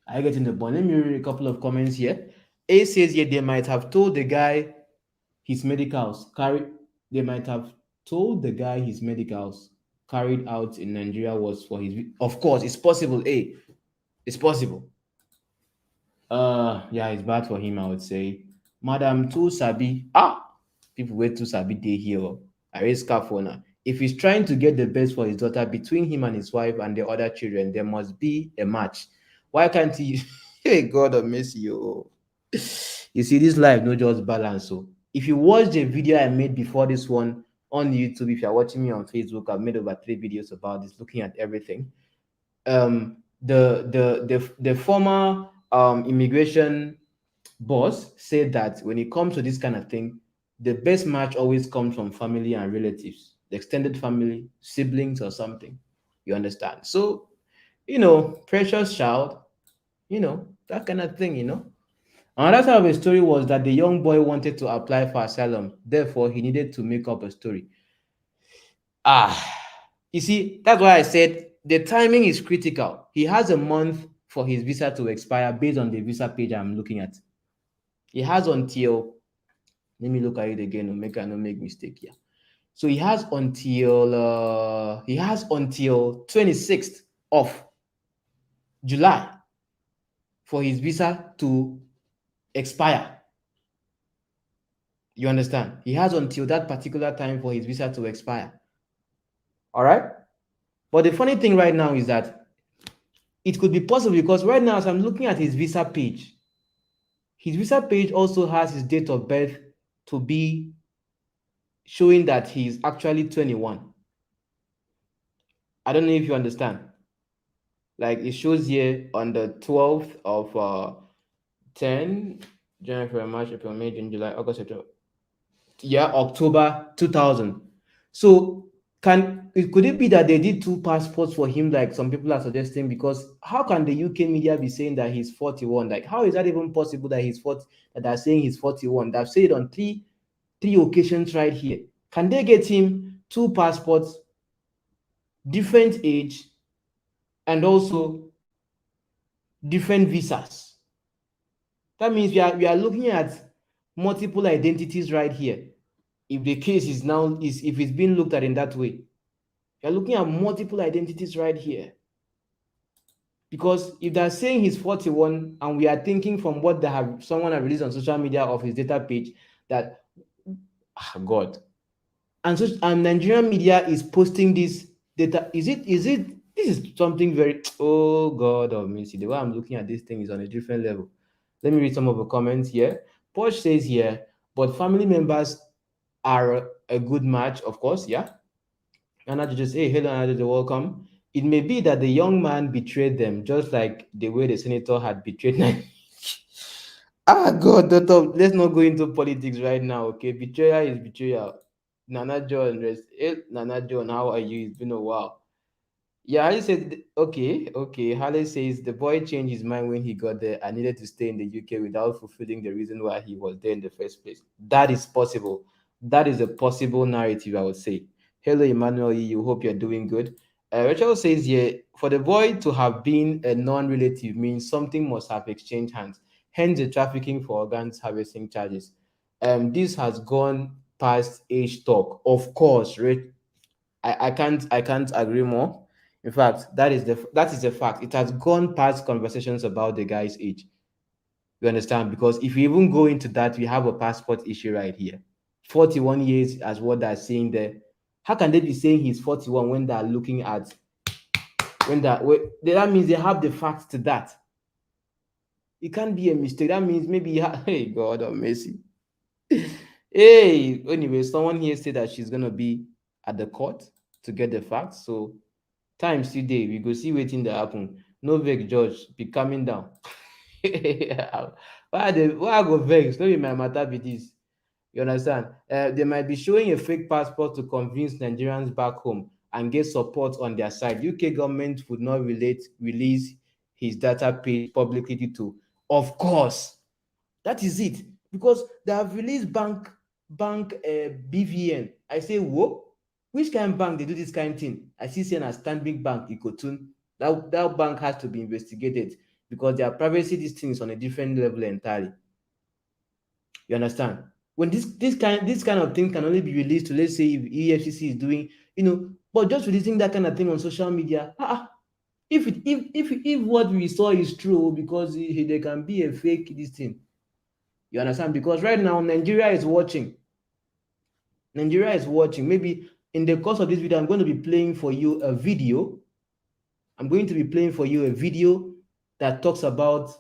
I get in the point. Let me read a couple of comments here. A says here they might have told the guy his medicals carried out in Nigeria was for his. Of course, it's possible. A, it's possible. Yeah, it's bad for him, I would say. Madam too sabi. People wait too sabi day here. I raise scarf for now. If he's trying to get the best for his daughter between him and his wife and the other children, there must be a match. Why can't he? Hey, God of mercy, oh. You see, this life no just balance. So if you watch the video I made before this one on YouTube, if you're watching me on Facebook, I've made over 3 videos about this, looking at everything. The former immigration boss said that when it comes to this kind of thing, the best match always comes from family and relatives, the extended family, siblings or something. You understand? So, precious child, that kind of thing. Another side of the story was that the young boy wanted to apply for asylum, therefore he needed to make up a story. You see, that's why I said the timing is critical. He has a month for his visa to expire based on the visa page I'm looking at. He has until, let me look at it again to make I not make mistake here. So he has until 26th of July for his visa to expire. You understand? He has until that particular time for his visa to expire. All right? But the funny thing right now is that it could be possible because right now, as I'm looking at his visa page also has his date of birth to be showing that he is actually 21. I don't know if you understand. Like it shows here on the 12th of 10, January, February, March, April, May, June, July, August, September. Yeah, October 2000. So could it be that they did two passports for him, like some people are suggesting? Because how can the UK media be saying that he's 41? Like, how is that even possible that he's 40? That they're saying he's 41? They've said it on three occasions right here. Can they get him two passports, different age, and also different visas? That means we are looking at multiple identities right here. If the case is now is if it's being looked at in that way, you're looking at multiple identities right here. Because if they're saying he's 41 and we are thinking from what someone have released on social media of his data page that God, and Nigerian media is posting this data. Is it this is something very, oh God of mercy. The way I'm looking at this thing is on a different level. Let me read some of the comments here. Porsche says here, but family members are a good match, of course, yeah. And I just say, hey, hello, Anna, welcome. It may be that the young man betrayed them, just like the way the senator had betrayed. God, doctor, let's not go into politics right now, okay? Betrayal is betrayal. Nana John, Nana John, how are you? It's been a while. Yeah, Harley said, okay. Harley says the boy changed his mind when he got there and needed to stay in the UK without fulfilling the reason why he was there in the first place. That is possible. That is a possible narrative, I would say. Hello, Emmanuel. You hope you're doing good. Rachel says here, for the boy to have been a non-relative means something must have exchanged hands. Hence, the trafficking for organs harvesting charges. This has gone past age talk. Of course, I can't agree more. In fact, that is a fact. It has gone past conversations about the guy's age. You understand? Because if you even go into that, we have a passport issue right here. 41 years as what they're saying there. How can they be saying he's 41 when they're looking at that means they have the facts to that. It can't be a mistake. That means maybe hey God of mercy. Hey, anyway, someone here said that she's gonna be at the court to get the facts. So time still dey, we go see wetin dey happen. No vex, judge, be calming down. Why I go vex? No be my matter be this. You understand? They might be showing a fake passport to convince Nigerians back home and get support on their side. UK government would not release his data page publicly due to, of course, that is it. Because they have released bank BVN. I say, whoa, which kind of bank they do this kind of thing? I see saying as Stanbic Bank, Ikotun. That bank has to be investigated because their privacy, these things on a different level entirely. You understand? When this kind of thing can only be released to, let's say, if EFCC is doing, but just releasing that kind of thing on social media, if what we saw is true, because there can be a fake this thing. You understand? Because right now Nigeria is watching. Maybe in the course of this video, I'm going to be playing for you a video. That talks about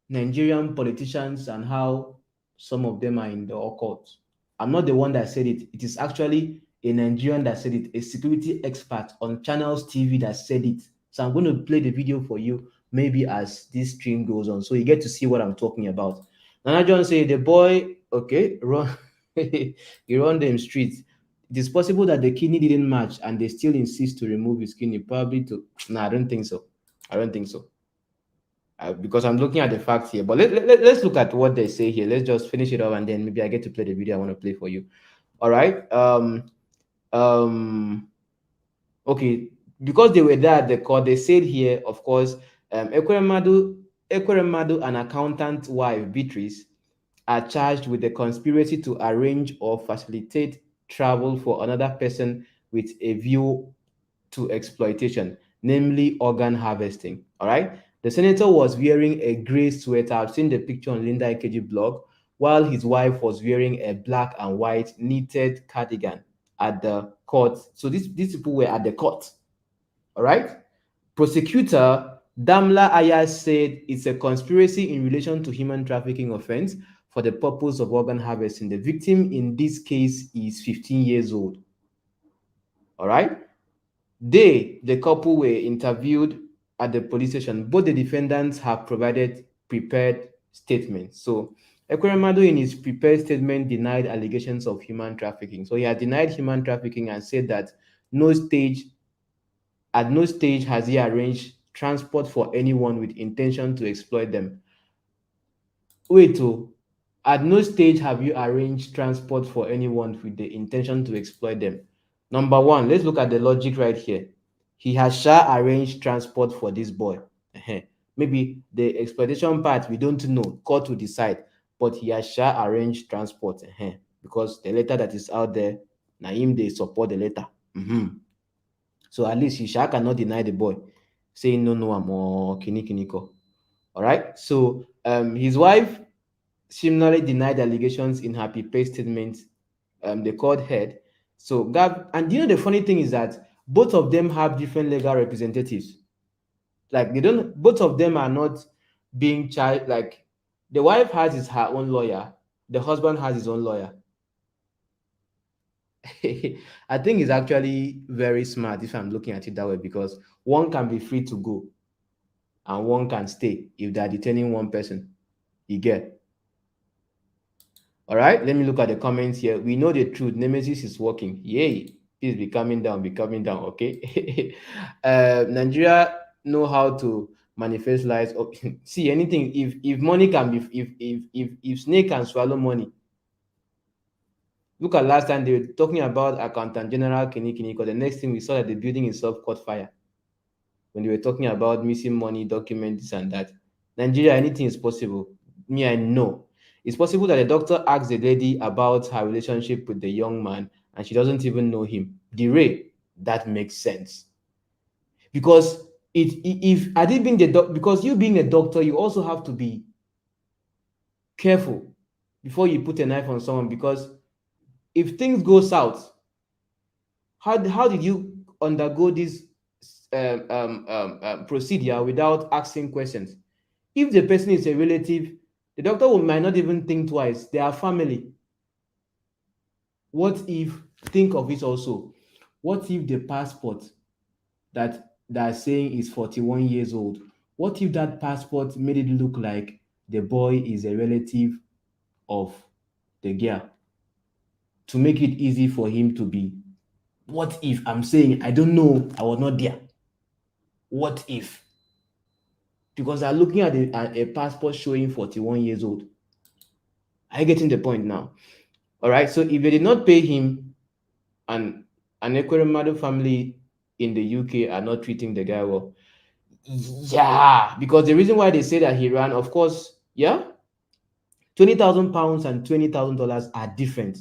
Nigerian politicians and how some of them are in the occult. I'm not the one that said it. It is actually a Nigerian that said it, a security expert on Channels TV that said it. So I'm going to play the video for you maybe as this stream goes on, so you get to see what I'm talking about. Nana John say the boy, okay, run, he run them streets. It is possible that the kidney didn't match and they still insist to remove his kidney, probably to. No, I don't think so. because I'm looking at the facts here. But let's look at what they say here. Let's just finish it up, and then maybe I get to play the video I want to play for you. All right. Um, okay, because they were there at the court, they said here, of course, Ekweremadu and accountant wife Beatrice are charged with the conspiracy to arrange or facilitate travel for another person with a view to exploitation, namely organ harvesting. All right. The senator was wearing a gray sweater. I've seen the picture on Linda Ikeji blog, while his wife was wearing a black and white knitted cardigan at the court. So these people were at the court. All right. Prosecutor Damla Ayas said it's a conspiracy in relation to human trafficking offense for the purpose of organ harvesting. The victim in this case is 15 years old. All right. The couple, were interviewed at the police station. Both the defendants have provided prepared statements. So, Ekweremadu, in his prepared statement, denied allegations of human trafficking. So, he has denied human trafficking and said that no stage, at no stage has he arranged transport for anyone with intention to exploit them. Wait, oh, at no stage have you arranged transport for anyone with the intention to exploit them. Number one, let's look at the logic right here. He has shall arranged transport for this boy. Maybe the exploitation part we don't know, court to decide, but he has shall arrange transport. Because the letter that is out there, na him they support the letter. So at least he shall cannot deny the boy, saying no, no, I'm or kini kiniko. All right. So his wife similarly denied allegations in her prepared statement. The court heard. So Gab, and you know the funny thing is that both of them have different legal representatives. Like they don't, both of them are not being charged. Like the wife has her own lawyer, the husband has his own lawyer. I think it's actually very smart if I'm looking at it that way, because one can be free to go and one can stay if they're detaining one person. You get. All right, let me look at the comments here. We know the truth. Nemesis is working. Yay. Please be coming down, okay? Nigeria know how to manifest lies. Oh, see, anything, if money can be, if snake can swallow money. Look at last time they were talking about Accountant General Kini Kini, because the next thing we saw that the building itself caught fire. When they were talking about missing money, documents, and that. Nigeria, anything is possible. Me, I know. It's possible that the doctor asked the lady about her relationship with the young man and she doesn't even know him. DeRay, that makes sense. Because if had it been because you being a doctor, you also have to be careful before you put a knife on someone, because if things go south, how did you undergo this procedure without asking questions? If the person is a relative, the doctor might not even think twice. They are family. What if, think of it also, what if the passport that saying is 41 years old, what if that passport made it look like the boy is a relative of the girl, to make it easy for him to be? What if, I'm saying, I don't know, I was not there. What if? Because they're looking at a passport showing 41 years old. Are you getting the point now? All right. So if they did not pay him, and an Ekweremadu family in the UK are not treating the guy well, yeah, because the reason why they say that he ran, of course, yeah, £20,000 and $20,000 are different.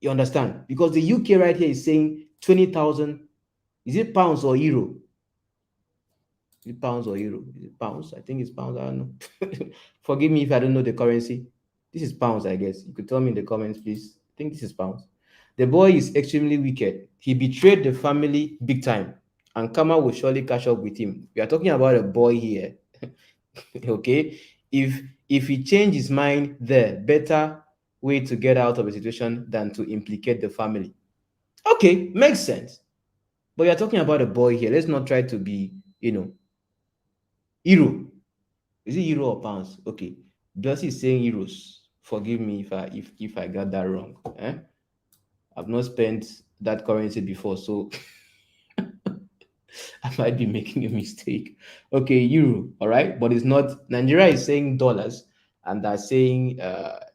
You understand? Because the UK right here is saying 20,000. Is it pounds or euro? Is it pounds or euro? Is it pounds? I think it's pounds. I don't know. Forgive me if I don't know the currency. This is pounds, I guess. You could tell me in the comments, please. I think this is pounds. The boy is extremely wicked. He betrayed the family big time, and Kama will surely catch up with him. We are talking about a boy here. Okay? If he changed his mind there, better way to get out of a situation than to implicate the family. Okay, makes sense. But we are talking about a boy here. Let's not try to be, euro. Is it euro or pounds? Okay. Just is saying euros. Forgive me if I got that wrong. I've not spent that currency before, so I might be making a mistake. Okay, euro, all right, but it's not. Nigeria is saying dollars, and they're saying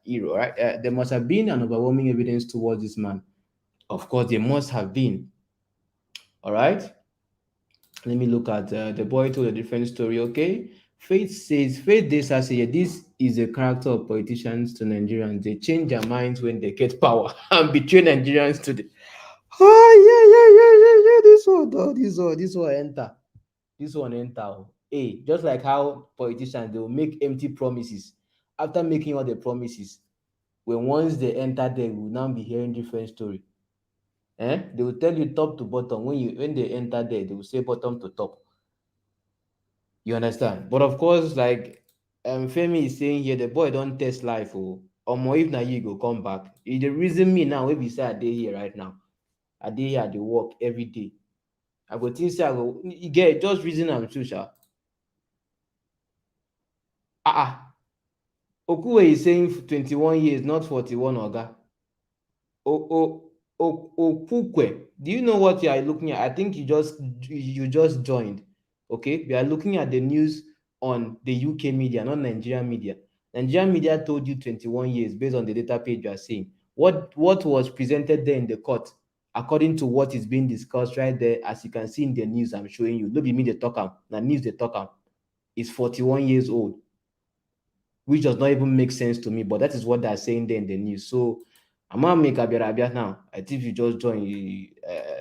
euro, right? There must have been an overwhelming evidence towards this man. Of course, there must have been. All right. Let me look at the boy told a different story. Okay, Faith Desa say, yeah, this is a character of politicians to Nigerians. They change their minds when they get power and betray Nigerians to the. Oh yeah, yeah, yeah, yeah, yeah. This one, oh, this one enter. This one enter. Oh. Hey, just like how politicians they will make empty promises. After making all the promises, when once they enter there, we will now be hearing different story. They will tell you top to bottom. When they enter there, they will say bottom to top. You understand? But of course, like Femi is saying here, the boy don't test life. Oh, or if now you go come back. E the reason me now, when we say I dey here right now, I dey here, I dey work every day. I go think say I go you get just reason am too, sha. Ah, Okuwe is saying 21 years, not 41, Oga. Okukwe, do you know what you are looking at? I think you just joined. Okay, we are looking at the news on the UK media, not Nigerian media. Nigerian media told you 21 years based on the data page you are seeing. What was presented there in the court, according to what is being discussed right there, as you can see in the news I'm showing you. No be me the talk am, na news the talk am. Is 41 years old, which does not even make sense to me, but that is what they're saying there in the news. So I'm gonna make Abia now. I think you just joined.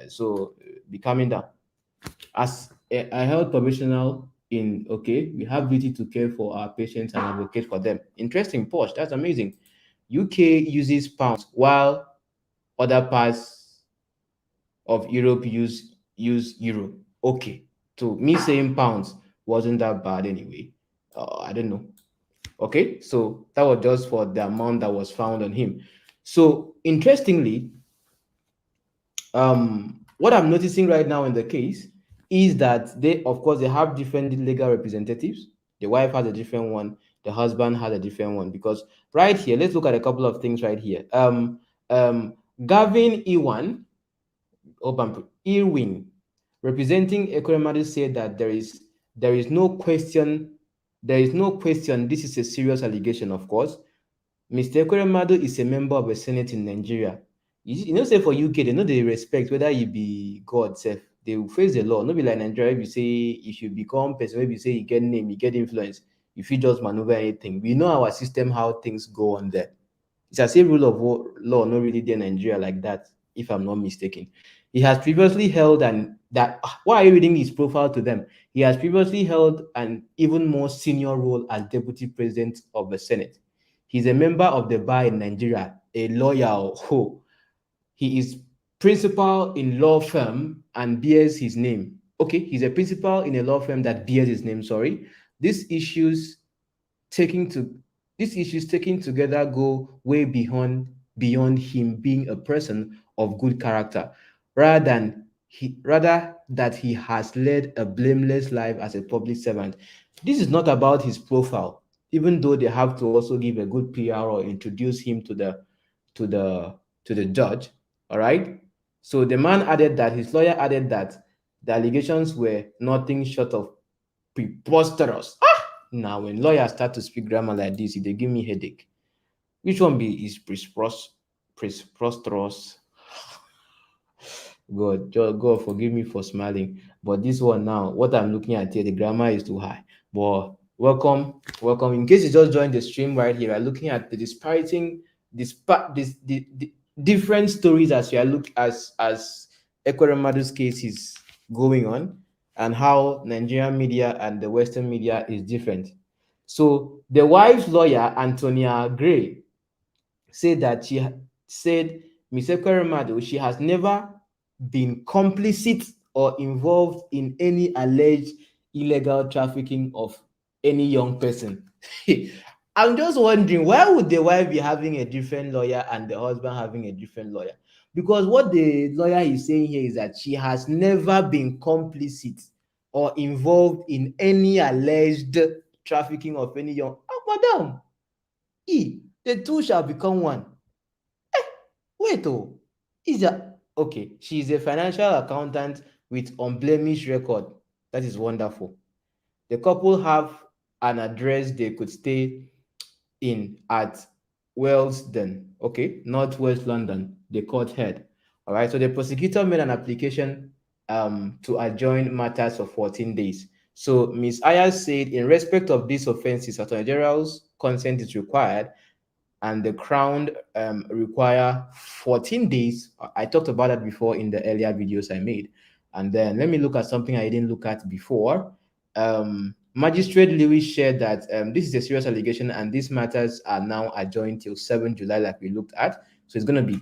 So be coming down. As a health professional in okay, we have duty to care for our patients and advocate for them. Interesting post. That's amazing. UK uses pounds while other parts of Europe use euro. Okay. So me saying pounds wasn't that bad anyway. I don't know. Okay, so that was just for the amount that was found on him. So interestingly, what I'm noticing right now in the case is that they, of course, they have different legal representatives. The wife has a different one, the husband has a different one. Because right here, let's look at a couple of things right here. Gavin Ewan, Irwin, representing Ekweremadu, said that there is no question, this is a serious allegation, of course. Mr. Ekweremadu is a member of the Senate in Nigeria. You know, say for UK, they know they respect whether you be God self. They will face the law. Not be like Nigeria, if you say if you become person, maybe you say you get name, you get influence, if you just maneuver anything. We know our system, how things go on there. It's as if rule of law not really there in Nigeria like that, if I'm not mistaken. He has previously held why are you reading his profile to them? He has previously held an even more senior role as deputy president of the Senate. He's a member of the bar in Nigeria, a lawyer who he is principal in law firm and bears his name. Okay, he's a principal in a law firm that bears his name. Sorry, these issues taking to these issues taken together go way beyond him being a person of good character, rather that he has led a blameless life as a public servant. This is not about his profile, even though they have to also give a good PR or introduce him to the to the judge. All right. So the man added that his lawyer added that the allegations were nothing short of preposterous. Now, when lawyers start to speak grammar like this, they give me headache. Which one is preposterous? God, forgive me for smiling. But this one now, what I'm looking at here, the grammar is too high. But welcome. In case you just joined the stream right here, I'm looking at the the different stories as you are look as Ekweremadu's case is going on, and how Nigerian media and the Western media is different. So the wife's lawyer, Antonia Gray, said Ms. Ekweremadu, she has never been complicit or involved in any alleged illegal trafficking of any young person. I'm just wondering, why would the wife be having a different lawyer and the husband having a different lawyer? Because what the lawyer is saying here is that she has never been complicit or involved in any alleged trafficking of any young. Oh, madam, the two shall become one. Wait, is that okay? She's a financial accountant with unblemished record. That is wonderful. The couple have an address they could stay in at Wellsden, okay, Northwest London, the court head. All right, so the prosecutor made an application to adjourn matters for 14 days. So Ms. Ayers said, in respect of these offenses, Attorney General's consent is required, and the Crown require 14 days. I talked about that before in the earlier videos I made. And then let me look at something I didn't look at before. Magistrate Lewis shared that this is a serious allegation and these matters are now adjourned till 7 July, like we looked at. So it's going to be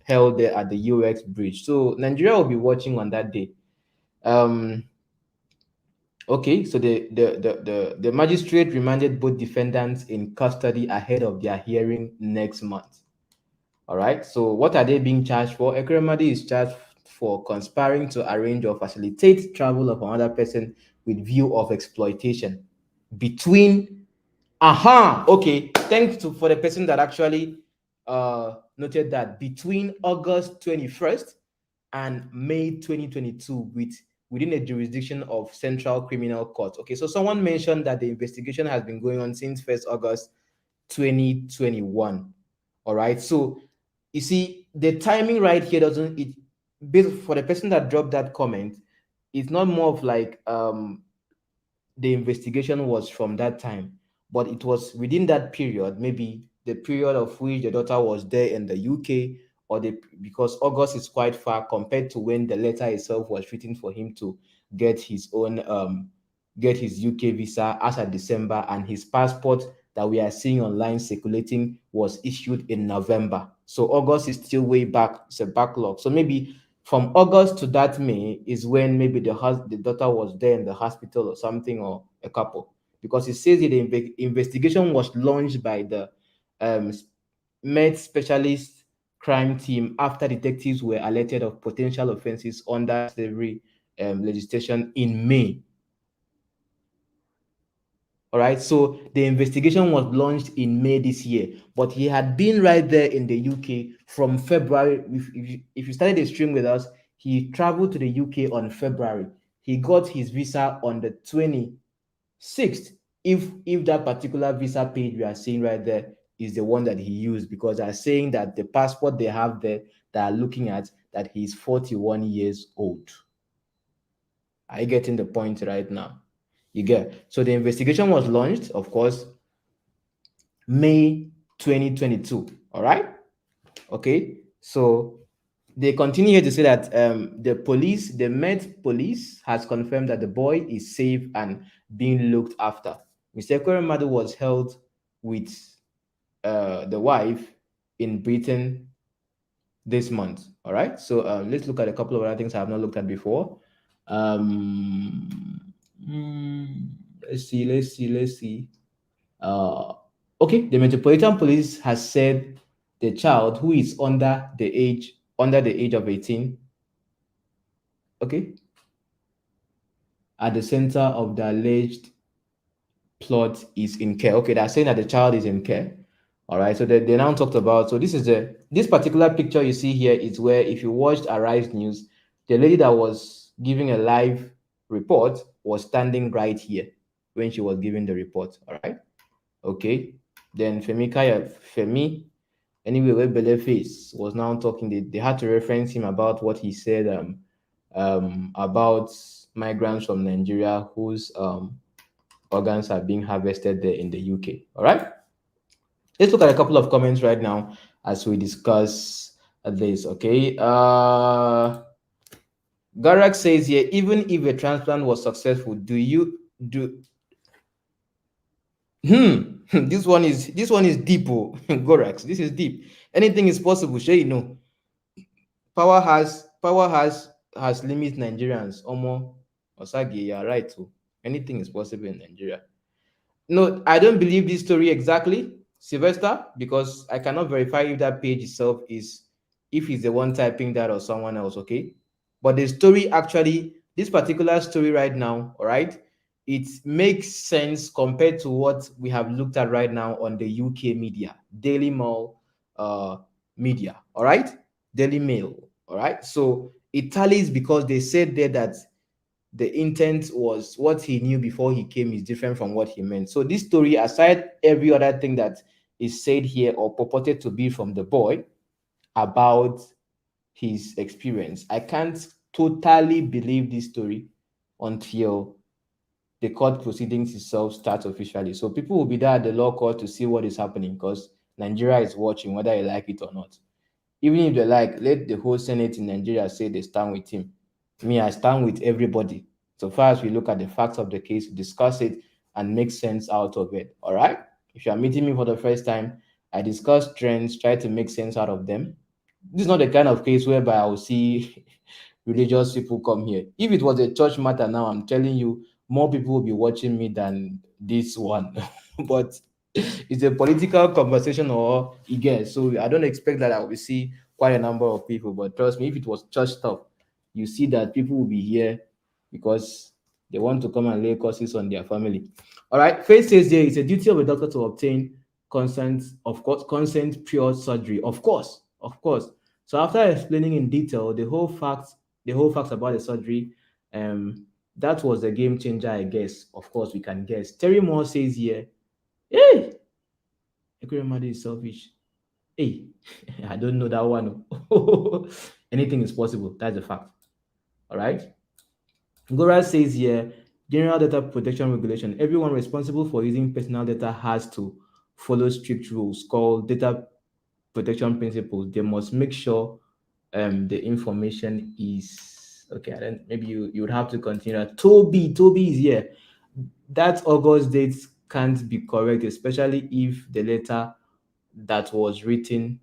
held there at the UX bridge. So Nigeria will be watching on that day. Okay, so the magistrate remanded both defendants in custody ahead of their hearing next month. All right, so what are they being charged for? Ekweremadu is charged for conspiring to arrange or facilitate travel of another person with view of exploitation between, okay, thanks for the person that actually noted that, between August 21st and May 2022 within a jurisdiction of Central Criminal Court. Okay, so someone mentioned that the investigation has been going on since 1st August 2021. All right, so you see the timing right here doesn't it based for the person that dropped that comment, it's not more of like the investigation was from that time, but it was within that period, maybe the period of which the daughter was there in the UK, or because August is quite far compared to when the letter itself was written for him to get his own get his UK visa as of December, and his passport that we are seeing online circulating was issued in November. So August is still way back, it's a backlog. So maybe from August to that May is when maybe the daughter was there in the hospital or something, or a couple, because it says that the investigation was launched by the Med Specialist Crime Team after detectives were alerted of potential offenses under slavery legislation in May. All right, so the investigation was launched in May this year, but he had been right there in the UK from February. If you started the stream with us, he traveled to the UK on February. He got his visa on the 26th. If that particular visa page we are seeing right there is the one that he used, because they're saying that the passport they have there that are looking at, that he's 41 years old. Are you getting the point right now? You get. So the investigation was launched, of course, May 2022. All right. Okay. So they continue here to say that the Met Police has confirmed that the boy is safe and being looked after. Mr. Ekweremadu was held with the wife in Britain this month. All right. So let's look at a couple of other things I have not looked at before. Let's see. Okay, the Metropolitan Police has said the child who is under the age of 18, okay, at the center of the alleged plot is in care. Okay, they're saying that the child is in care. All right, so they now talked about, so this particular picture you see here is where, if you watched Arise News, the lady that was giving a live report was standing right here when she was giving the report. All right, okay. Then Femi, anyway, where Beleface was now talking, they had to reference him about what he said about migrants from Nigeria whose organs are being harvested there in the UK. All right. Let's look at a couple of comments right now as we discuss this. Okay. Garak says here, even if a transplant was successful, this one is deep. Oh. Gorax, this is deep. Anything is possible, sure, you know. Power has limit Nigerians. Omo Osagi, you are right too. Anything is possible in Nigeria. No, I don't believe this story exactly, Sylvester, because I cannot verify if that page itself is, if he's the one typing that or someone else, okay? But the story actually, this particular story right now, all right, it makes sense compared to what we have looked at right now on the UK media, Daily Mail media, all right? Daily Mail, all right? So It tallies because they said there that the intent was what he knew before he came is different from what he meant. So this story, aside every other thing that is said here or purported to be from the boy about his experience, I can't totally believe this story until the court proceedings itself starts officially. So people will be there at the law court to see what is happening because Nigeria is watching whether you like it or not. Even if they like, let the whole Senate in Nigeria say they stand with him. Me, I stand with everybody. So far as we look at the facts of the case, discuss it, and make sense out of it. All right? If you are meeting me for the first time, I discuss trends, try to make sense out of them. This is not the kind of case whereby I will see religious people come here. If it was a church matter now, I'm telling you, more people will be watching me than this one. But it's a political conversation or again. So I don't expect that I will see quite a number of people. But trust me, if it was church stuff, you see that people will be here because they want to come and lay curses on their family. All right. Faith says there it's a duty of a doctor to obtain consent, of course, consent pure surgery. Of course. So after explaining in detail the whole facts about the surgery, um, that was a game changer, I guess. Of course, we can guess. Terry Moore says here, hey, Ekweremadu is selfish. Hey, I don't know that one. Anything is possible. That's a fact. All right. Gora says here, general data protection regulation. Everyone responsible for using personal data has to follow strict rules called data protection principles. They must make sure the information is okay. Then maybe you would have to continue. Toby is here. That August date can't be correct, especially if the letter that was written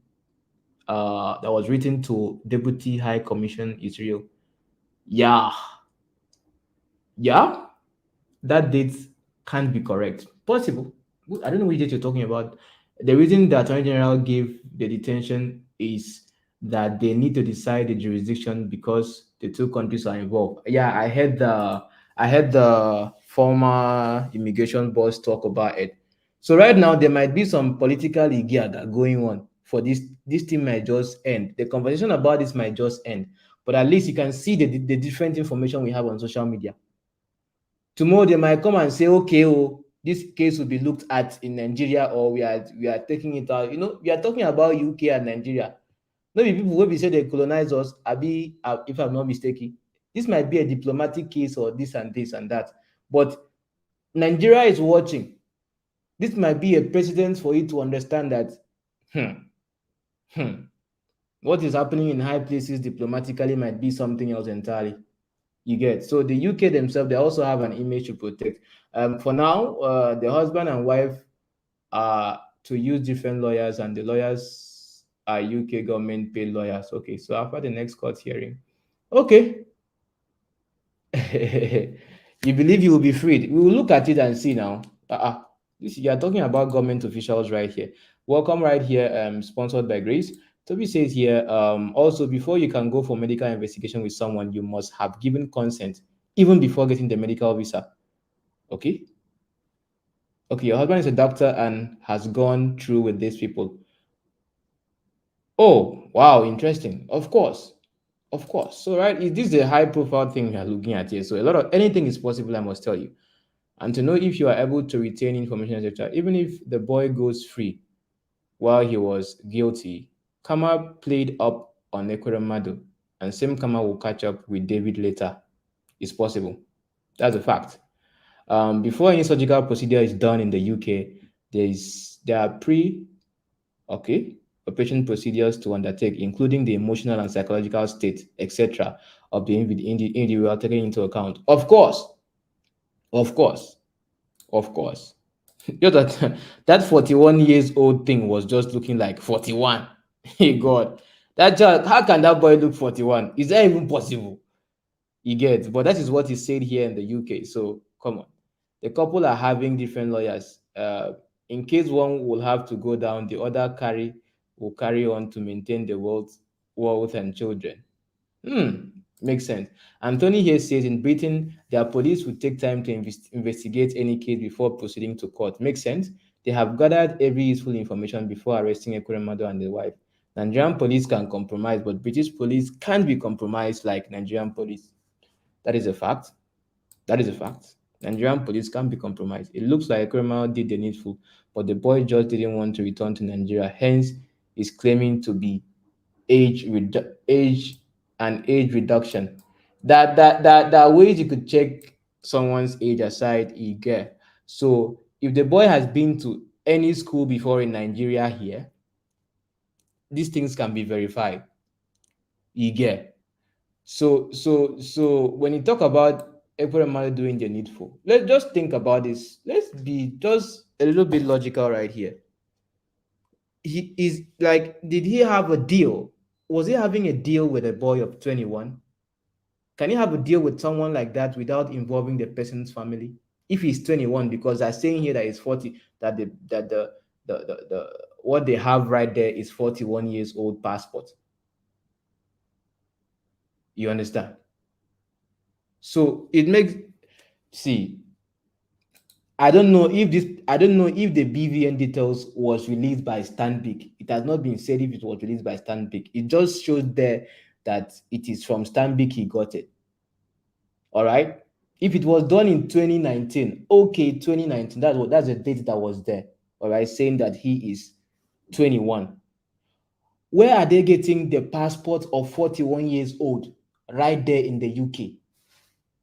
to Deputy High Commission is real. Yeah, yeah, that date can't be correct. Possible. I don't know which date you're talking about. The reason the Attorney General gave the detention is that they need to decide the jurisdiction because the two countries are involved. Yeah, I heard the former immigration boss talk about it. So right now there might be some political igiaga going on for this. This thing might just end. The conversation about this might just end. But at least you can see the different information we have on social media. Tomorrow they might come and say, okay, oh, this case will be looked at in Nigeria, or we are taking it out. We are talking about UK and Nigeria. Maybe people will be say they colonize us, if I'm not mistaken. This might be a diplomatic case or this and this and that. But Nigeria is watching. This might be a precedent for you to understand that hmm, hmm, what is happening in high places diplomatically might be something else entirely. You get. So the UK themselves, they also have an image to protect. For now, the husband and wife are to use different lawyers, and the lawyers are UK government paid lawyers. Okay, so after the next court hearing, okay, you believe you will be freed. We will look at it and see now. You are talking about government officials right here. Welcome right here, sponsored by Grace. Toby says here, also before you can go for medical investigation with someone, you must have given consent even before getting the medical visa. Okay. Okay, your husband is a doctor and has gone through with these people. Oh, wow, interesting. Of course. Of course. So, right, this is a high profile thing we are looking at here. So, a lot of anything is possible, I must tell you. And to know if you are able to retain information, etc., even if the boy goes free while he was guilty, Kama played up on Ekweremadu, and same Kama will catch up with David later. It's possible. That's a fact. Before any surgical procedure is done in the UK, there are operation procedures to undertake, including the emotional and psychological state, etc., of the individual taken into account. Of course, of course, of course. Just that 41 years old thing was just looking like 41. Hey God, how can that boy look 41? Is that even possible? You get, but that is what is said here in the UK. So come on, the couple are having different lawyers. In case one will have to go down, the other will carry on to maintain the wealth and children. Makes sense. Anthony here says in Britain, their police would take time to investigate any case before proceeding to court. Makes sense. They have gathered every useful information before arresting Ekweremadu and the wife. Nigerian police can compromise, but British police can't be compromised like Nigerian police. That is a fact. That is a fact. Nigerian police can't be compromised. It looks like Ekweremadu did the needful, but the boy just didn't want to return to Nigeria. Hence, is claiming to be age and age reduction. That ways you could check someone's age aside, you get. So if the boy has been to any school before in Nigeria here, these things can be verified. You get. So when you talk about Ekweremadu doing the needful, let's just think about this. Let's be just a little bit logical right here. He is like, did he have a deal? Was he having a deal with a boy of 21? Can you have a deal with someone like that without involving the person's family? If he's 21, because they're saying here that he's 40, that the what they have right there is 41 years old passport. You understand? So it makes, see, I don't know if the BVN details was released by Stanbic. It has not been said if it was released by Stanbic. It just shows there that it is from Stanbic he got it. All right. If it was done in 2019, okay, 2019, that's the date that was there. All right, saying that he is 21. Where are they getting the passport of 41 years old right there in the UK?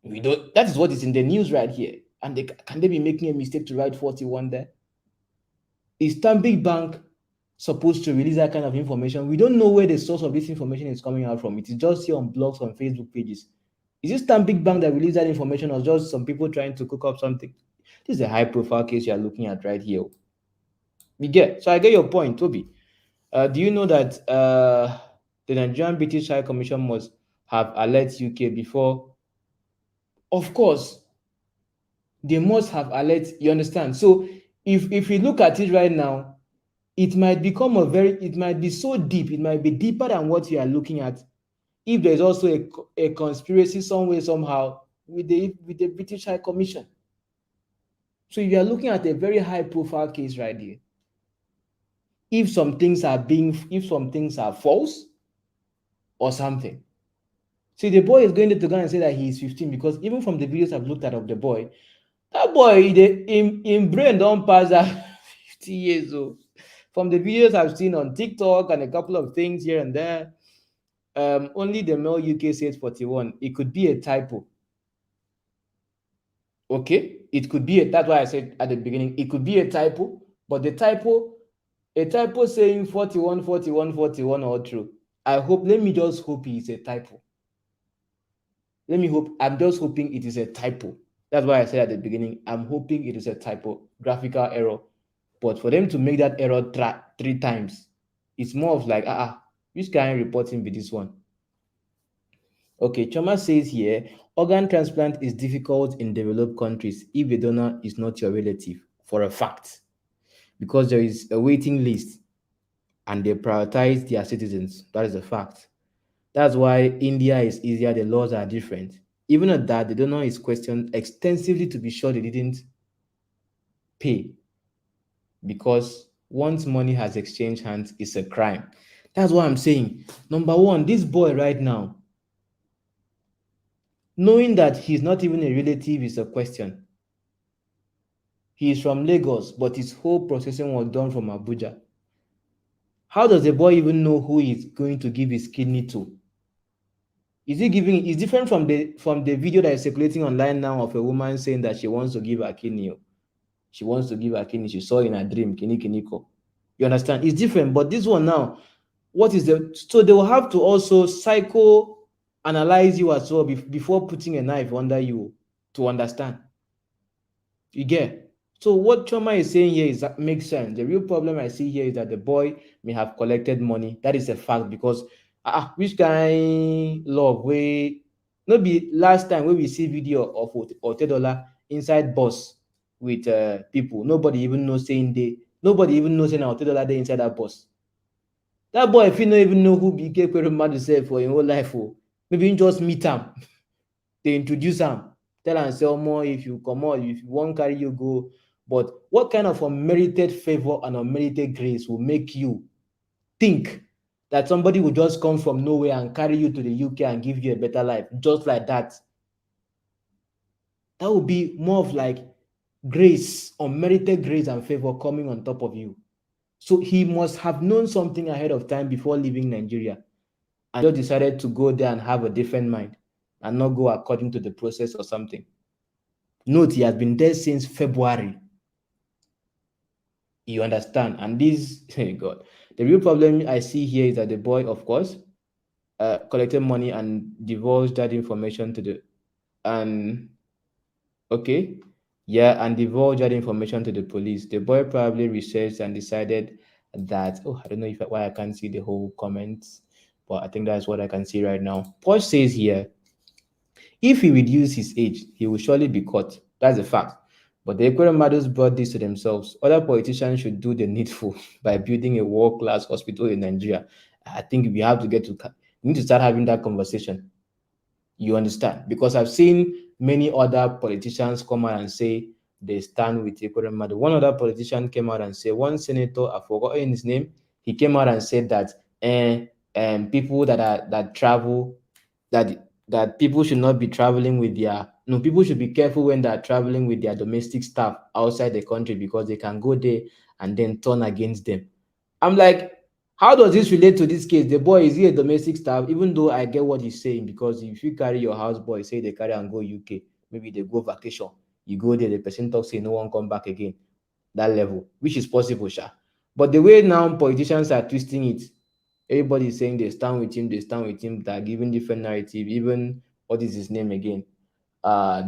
We don't. That is what is in the news right here. And can they be making a mistake to write 41 there? Is Stanbic Bank supposed to release that kind of information? We don't know where the source of this information is coming out from. It is just here on blogs, on Facebook pages. Is it Stanbic Bank that released that information, or just some people trying to cook up something? This is a high-profile case you are looking at right here. We get. So I get your point, Toby. Do you know that the Nigerian British High Commission must have alert UK before? Of course, they must have alert. You understand? So if you look at it right now, it might become it might be so deep. It might be deeper than what you are looking at. If there's also a conspiracy somewhere, somehow, with the British High Commission. So you are looking at a very high profile case right here. If some things are false or something. See, the boy is going to go and say that he is 15, because even from the videos I've looked at of the boy, that boy, in brain don't pass that 50 years old. From the videos I've seen on TikTok and a couple of things here and there, only the Mail UK says 41. It could be a typo. Okay, it could be that's why I said at the beginning, it could be a typo, but a typo saying 41, 41, 41 all true. Let me just hope it's a typo. I'm just hoping it is a typo. That's why I said at the beginning, I'm hoping it is a typo, graphical error. But for them to make that error 3 times, it's more of like, which kind of reporting be this one? Okay, Choma says here, organ transplant is difficult in developed countries if the donor is not your relative, for a fact, because there is a waiting list and they prioritize their citizens. That is a fact. That's why India is easier, the laws are different. Even at that, the donor is questioned extensively to be sure they didn't pay, because once money has exchanged hands, it's a crime. That's what I'm saying. Number one, this boy right now, knowing that he's not even a relative is a question. He is from Lagos, but his whole processing was done from Abuja. How does the boy even know who he's going to give his kidney to? It's different from the video that is circulating online now of a woman saying that she wants to give her kidney. She wants to give her kidney. She saw in her dream, kiniko. You understand? It's different. But this one now, so they will have to also psychoanalyze you as well before putting a knife under you to understand. You get? So what Choma is saying here makes sense. The real problem I see here is that the boy may have collected money. That is a fact, because which kind love way? No be last time when we see video of Otedola inside bus with people. Nobody even knows saying Otedola there inside that bus. That boy, if you don't even know who Ike Ekweremadu say for your whole life, maybe you just meet him, they introduce him, tell and say more if you come out, if you won't carry you go. But what kind of unmerited favor and unmerited grace will make you think that somebody will just come from nowhere and carry you to the UK and give you a better life, just like that. That would be more of like grace, unmerited grace and favor coming on top of you. So he must have known something ahead of time before leaving Nigeria and just decided to go there and have a different mind and not go according to the process or something. Note, he has been there since February. You understand? And this, God, the real problem I see here is that the boy, of course, collected money and divulged that information to the, and okay, yeah, and divulged that information to the police. The boy probably researched and decided that, oh, I don't know if why I can't see the whole comments, but I think that's what I can see right now. Posh says here, if he reduced his age, he will surely be caught. That's a fact. But the Ekweremadus brought this to themselves. Other politicians should do the needful by building a world-class hospital in Nigeria. I think we have to we need to start having that conversation. You understand? Because I've seen many other politicians come out and say they stand with Ekweremadu. One other politician came out and said, one senator, I've forgotten his name, he came out and said that people that travel, that people should not be traveling with their, no, people should be careful when they're traveling with their domestic staff outside the country because they can go there and then turn against them. I'm like, how does this relate to this case? The boy, is he a domestic staff? Even though I get what he's saying, because if you carry your house boy, say they carry and go UK, maybe they go vacation, you go there, the person talks, say no one come back again. That level, which is possible, sha. But the way now politicians are twisting it, everybody is saying they stand with him, they're giving different narrative. Even what is his name again?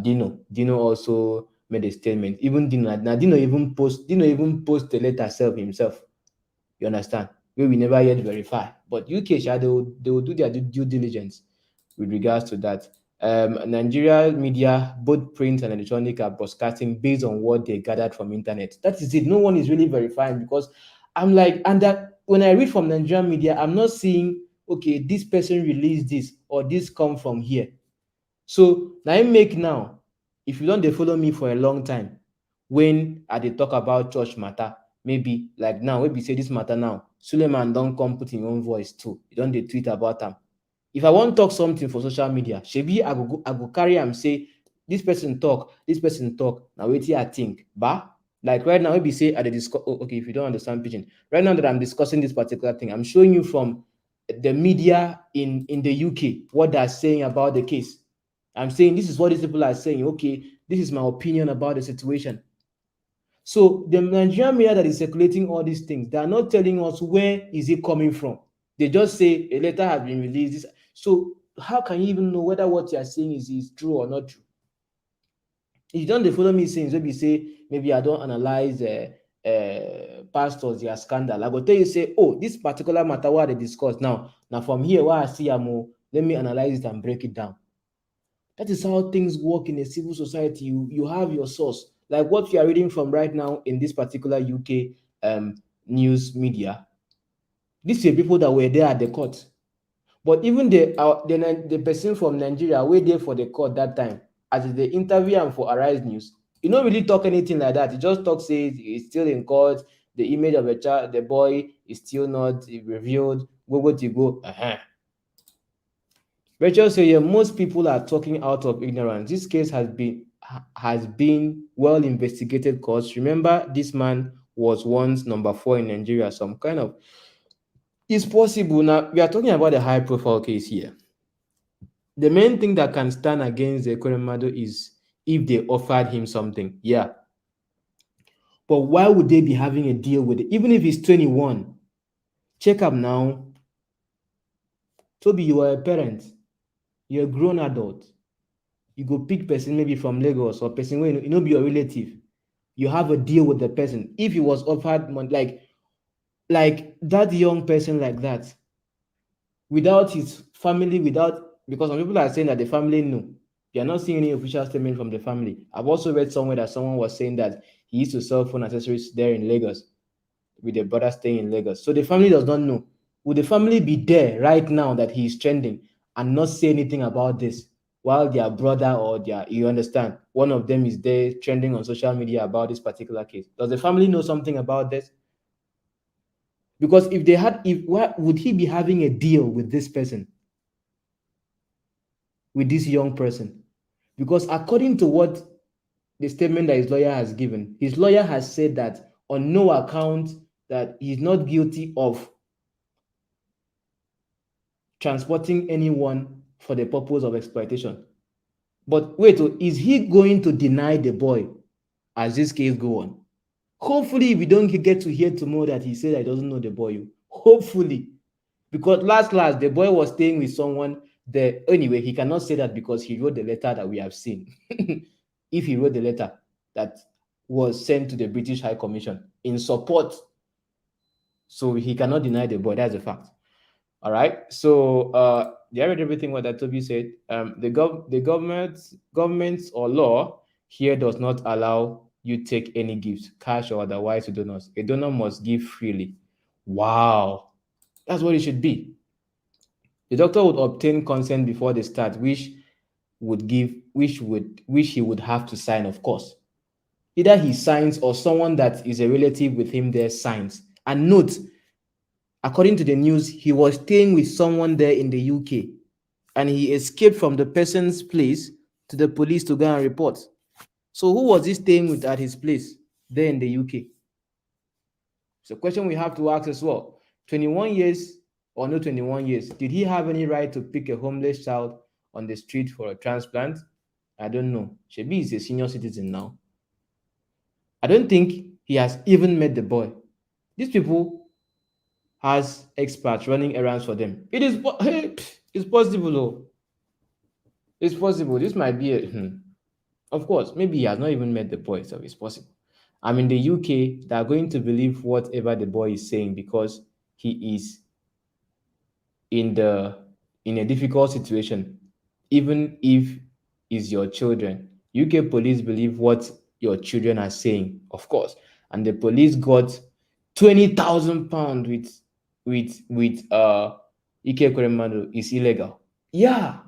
Dino also made a statement. Even Dino even post the letter himself. You understand? We will never yet verify. But UK, they will do their due diligence with regards to that. Nigeria media, both print and electronic, are broadcasting based on what they gathered from internet. That is it. No one is really verifying, because I'm like, and that when I read from Nigerian media, I'm not seeing, okay, this person released this or this come from here. So now I make now, if you don't they follow me for a long time, when I dey talk about church matter, maybe like now, maybe say this matter now, Suleiman don't come put in own voice too. You don't dey tweet about them. If I want talk something for social media, shebi I go carry am say this person talk, now wetin I think. Ba? Like right now, maybe say I dey discuss, oh, okay, if you don't understand pidgin, right now that I'm discussing this particular thing, I'm showing you from the media in the UK what they're saying about the case. I'm saying this is what these people are saying. Okay, this is my opinion about the situation. So the Nigerian media that is circulating all these things, they are not telling us where is it coming from. They just say a letter has been released. So how can you even know whether what you are saying is true or not true? If you don't they follow me since, maybe say maybe I don't analyze pastors their scandal, I go tell you say, oh, this particular matter what they discuss now from here where I see let me analyze it and break it down. That is how things work in a civil society. You have your source, like what you are reading from right now in this particular UK news media. These are people that were there at the court. But even the person from Nigeria were there for the court that time, as the interview and for Arise News, you don't really talk anything like that. You just talk, say it's still in court, the image of the child, the boy is still not revealed. Go to go. Rachel says, yeah, most people are talking out of ignorance. This case has been well investigated, because remember, this man was once number 4 in Nigeria. Some kind of, it's possible. Now we are talking about a high profile case here. The main thing that can stand against the Ekweremadu is if they offered him something. Yeah. But why would they be having a deal with it? Even if he's 21, check up now. Toby, you are a parent. You're a grown adult. You go pick person maybe from Lagos or person where you know be your relative. You have a deal with the person. If he was offered money, like that young person like that, without his family, because some people are saying that the family knew. They are not seeing any official statement from the family. I've also read somewhere that someone was saying that he used to sell phone accessories there in Lagos with the brother staying in Lagos. So the family does not know. Would the family be there right now that he is trending and not say anything about this, while their brother or you understand, one of them is there trending on social media about this particular case? Does the family know something about this? Because if they had, if why would he be having a deal with this person, with this young person? Because according to what the statement that his lawyer has given, his lawyer has said that on no account that he's not guilty of transporting anyone for the purpose of exploitation. But wait, is he going to deny the boy as this case go on? Hopefully, we don't get to hear tomorrow that he said that he doesn't know the boy. Hopefully, because last the boy was staying with someone there. Anyway, he cannot say that because he wrote the letter that we have seen. If he wrote the letter that was sent to the British High Commission in support, so he cannot deny the boy. That's a fact. All right. So I read everything what that Toby said. The government or law here does not allow you take any gifts, cash or otherwise, to donors. A donor must give freely. Wow, that's what it should be. The doctor would obtain consent before the start, which he would have to sign, of course. Either he signs or someone that is a relative with him there signs. And note, according to the news, he was staying with someone there in the UK and he escaped from the person's place to the police to go and report. So who was he staying with at his place there in the UK? It's a question we have to ask as well. 21 years or no 21 years, did he have any right to pick a homeless child on the street for a transplant? I don't know. Shebi is a senior citizen now. I don't think he has even met the boy. These people has experts running errands for them. Hey, it's possible. Oh. It's possible. This might be a of course, maybe he has not even met the boy, so it's possible. I'm in the UK, they are going to believe whatever the boy is saying because he is in a difficult situation, even if it's your children. UK police believe what your children are saying, of course. And the police got 20,000 pounds with Ike Ekweremadu is illegal. Yeah,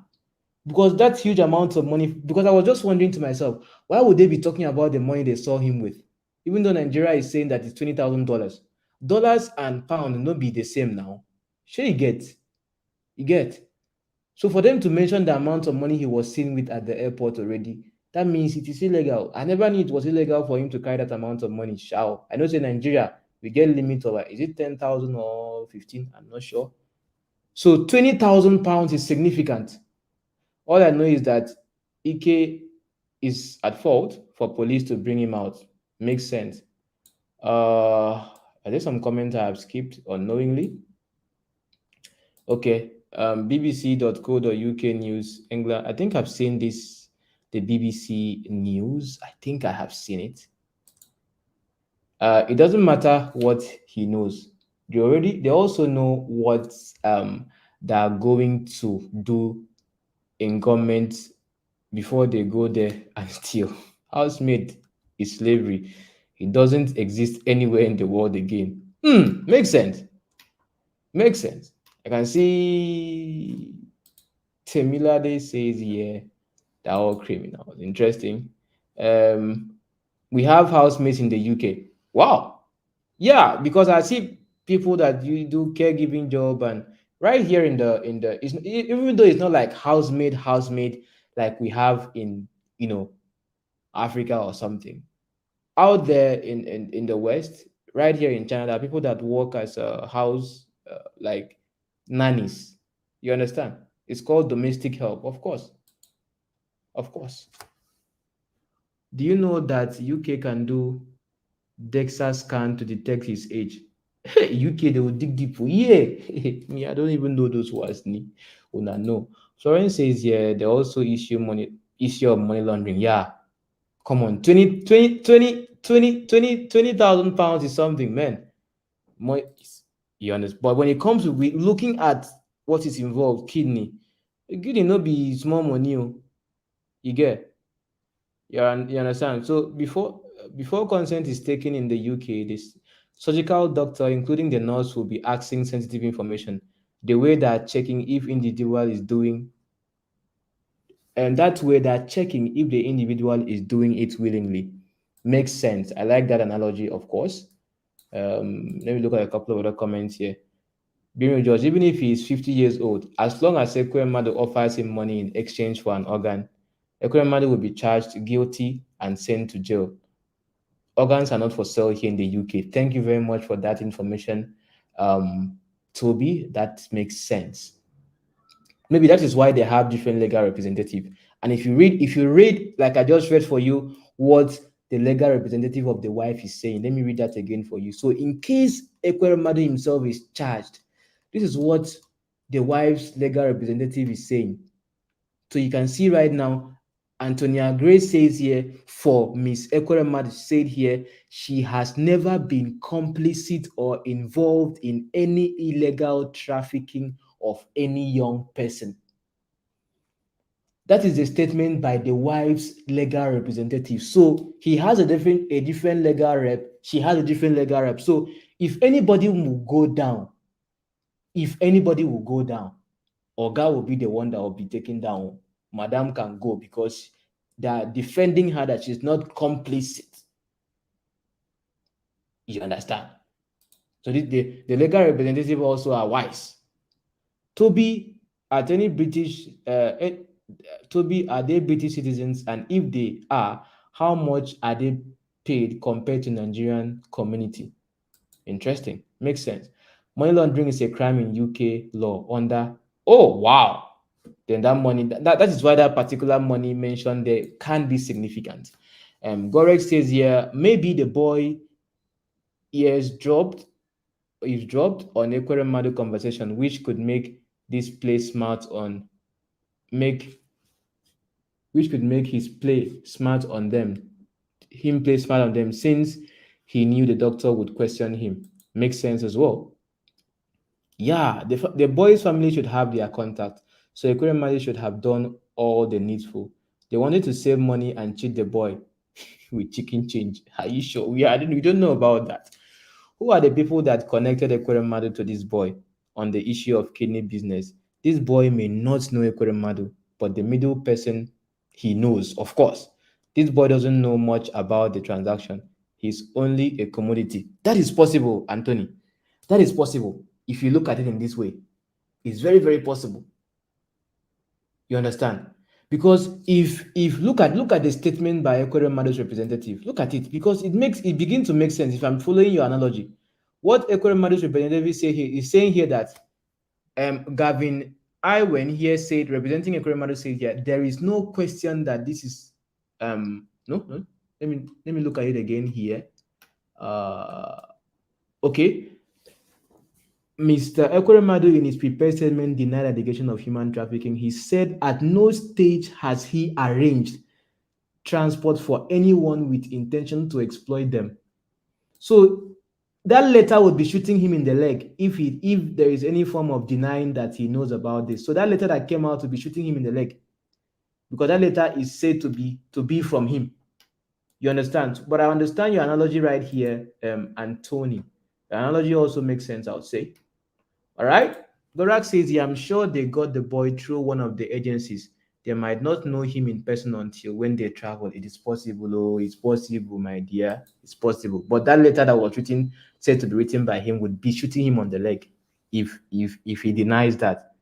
because that's huge amount of money. Because I was just wondering to myself, why would they be talking about the money they saw him with? Even though Nigeria is saying that it's $20,000. Dollars and pounds no be the same now. Sure, you get. So for them to mention the amount of money he was seen with at the airport already, that means it is illegal. I never knew it was illegal for him to carry that amount of money. Shao. I know say Nigeria, we get limit of is it 10,000 or 15? I'm not sure. So 20,000 pounds is significant. All I know is that Ike is at fault for police to bring him out. Makes sense. Are there some comments I have skipped unknowingly? Okay. BBC.co.uk news, England. I think I've seen this, the BBC news. I think I have seen it. It doesn't matter what he knows. They also know what they're going to do in government before they go there and steal. Housemaid is slavery. It doesn't exist anywhere in the world again. Makes sense. Makes sense. I can see Temilade says here they're all criminals. Interesting. We have housemates in the UK. Wow. Yeah, because I see people that you do caregiving job and right here even though it's not like housemaid like we have in Africa or something. Out there in the West, right here in China, there are people that work as a house like nannies. You understand? It's called domestic help, of course. Of course. Do you know that UK can do DEXA scan to detect his age? UK, they will dig deep. Yeah. Me, I don't even know those words. Una no. Florence says, yeah, they also issue of money laundering. Yeah. Come on, 20,000 pounds is something, man. More, you understand? But when it comes to looking at what is involved, kidney no be small money. You get, you understand? So before consent is taken in the UK, this surgical doctor, including the nurse, will be asking sensitive information. The way they're checking if individual is doing, and that way they're checking if the individual is doing it willingly. Makes sense. I like that analogy, of course. Let me look at a couple of other comments here. Being George, even if he is 50 years old, as long as Ekweremadu offers him money in exchange for an organ, Ekweremadu will be charged guilty and sent to jail. Organs are not for sale here in the UK. Thank you very much for that information, um, Toby. That makes sense. Maybe that is why they have different legal representative. And if you read, like I just read for you, what the legal representative of the wife is saying, let me read that again for you. So, in case Ekweremadu himself is charged, this is what the wife's legal representative is saying. So you can see right now, Antonia Grace says here, for Miss Ekweremadu said here, she has never been complicit or involved in any illegal trafficking of any young person. That is a statement by the wife's legal representative. So he has a different legal rep. She has a different legal rep. So if anybody will go down, Oga will be the one that will be taken down. Madam can go because they are defending her that she's not complicit. You understand? So the legal representative also are wise. Toby, are any British Toby, are they British citizens? And if they are, how much are they paid compared to Nigerian community? Interesting. Makes sense. Money laundering is a crime in UK law under. Oh wow. Then that money, that is why that particular money mentioned there can be significant. Gorek says here, maybe the boy ears dropped is dropped on Ekweremadu conversation, which could make this play smart on make which could make his play smart on them, him play smart on them since he knew the doctor would question him. Makes sense as well. Yeah, the boy's family should have their contact. So Ekweremadu should have done all the needful. They wanted to save money and cheat the boy with chicken change. Are you sure? We don't know about that. Who are the people that connected Ekweremadu to this boy on the issue of kidney business? This boy may not know Ekweremadu, but the middle person he knows, of course. This boy doesn't know much about the transaction. He's only a commodity. That is possible, Anthony. That is possible if you look at it in this way. It's very, very possible. You understand? Because if look at the statement by Ekweremadu's representative, look at it because it begins to make sense if I'm following your analogy. What Ekweremadu's representative say here is saying here that Gavin Iwen here said, representing Ekweremadu said here, there is no question that this is no. Let me look at it again here. Okay. Mr. Ekweremadu, in his prepared statement, denied allegation of human trafficking. He said at no stage has he arranged transport for anyone with intention to exploit them. So that letter would be shooting him in the leg if there is any form of denying that he knows about this. So that letter that came out would be shooting him in the leg because that letter is said to be from him. You understand? But I understand your analogy right here, Anthony. The analogy also makes sense, I would say. All right. Gorak says, yeah, I'm sure they got the boy through one of the agencies. They might not know him in person until when they travel. It is possible. Oh, it's possible, my dear. It's possible. But that letter that was written, said to be written by him, would be shooting him on the leg if he denies that.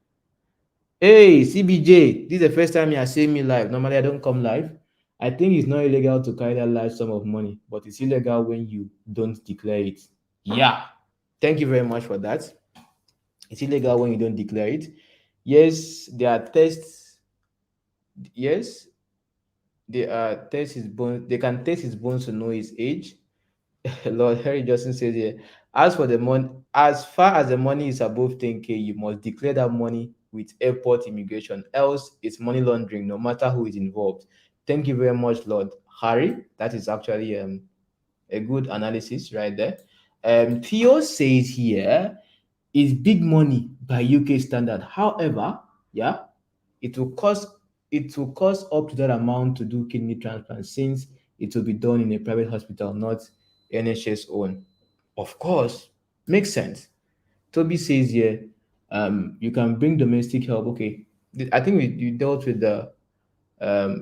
Hey, CBJ, this is the first time you are seeing me live. Normally, I don't come live. I think it's not illegal to carry that large sum of money, but it's illegal when you don't declare it. Yeah. Thank you very much for that. It's illegal when you don't declare it. Yes, there are tests. Yes, they are test his bones. They can test his bones to know his age. Lord Harry Johnson says here, as for the money, as far as the money is above 10K, you must declare that money with airport immigration. Else, it's money laundering, no matter who is involved. Thank you very much, Lord Harry. That is actually a good analysis right there. Theo says here, is big money by UK standard. However, yeah, it will cost up to that amount to do kidney transplant since it will be done in a private hospital, not NHS own. Of course, makes sense. Toby says here, you can bring domestic help. Okay, I think you dealt with the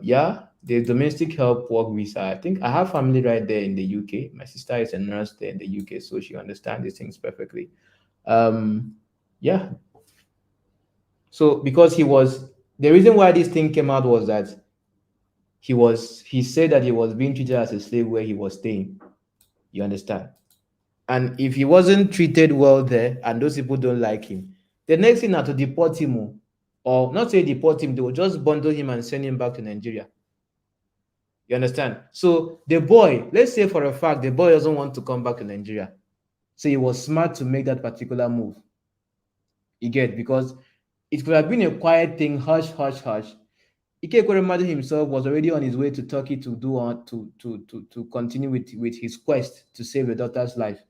yeah, the domestic help work visa. I think I have family right there in the UK. My sister is a nurse there in the UK, so she understands these things perfectly. Yeah. So because the reason why this thing came out was that he said that he was being treated as a slave where he was staying. You understand? And if he wasn't treated well there and those people don't like him, the next thing are to deport him, or not say deport him, they will just bundle him and send him back to Nigeria. You understand? So the boy, let's say for a fact the boy doesn't want to come back to Nigeria. So he was smart to make that particular move. You get, because it could have been a quiet thing, hush, hush, hush. Ike Ekweremadu himself was already on his way to Turkey to do on to continue with his quest to save a daughter's life.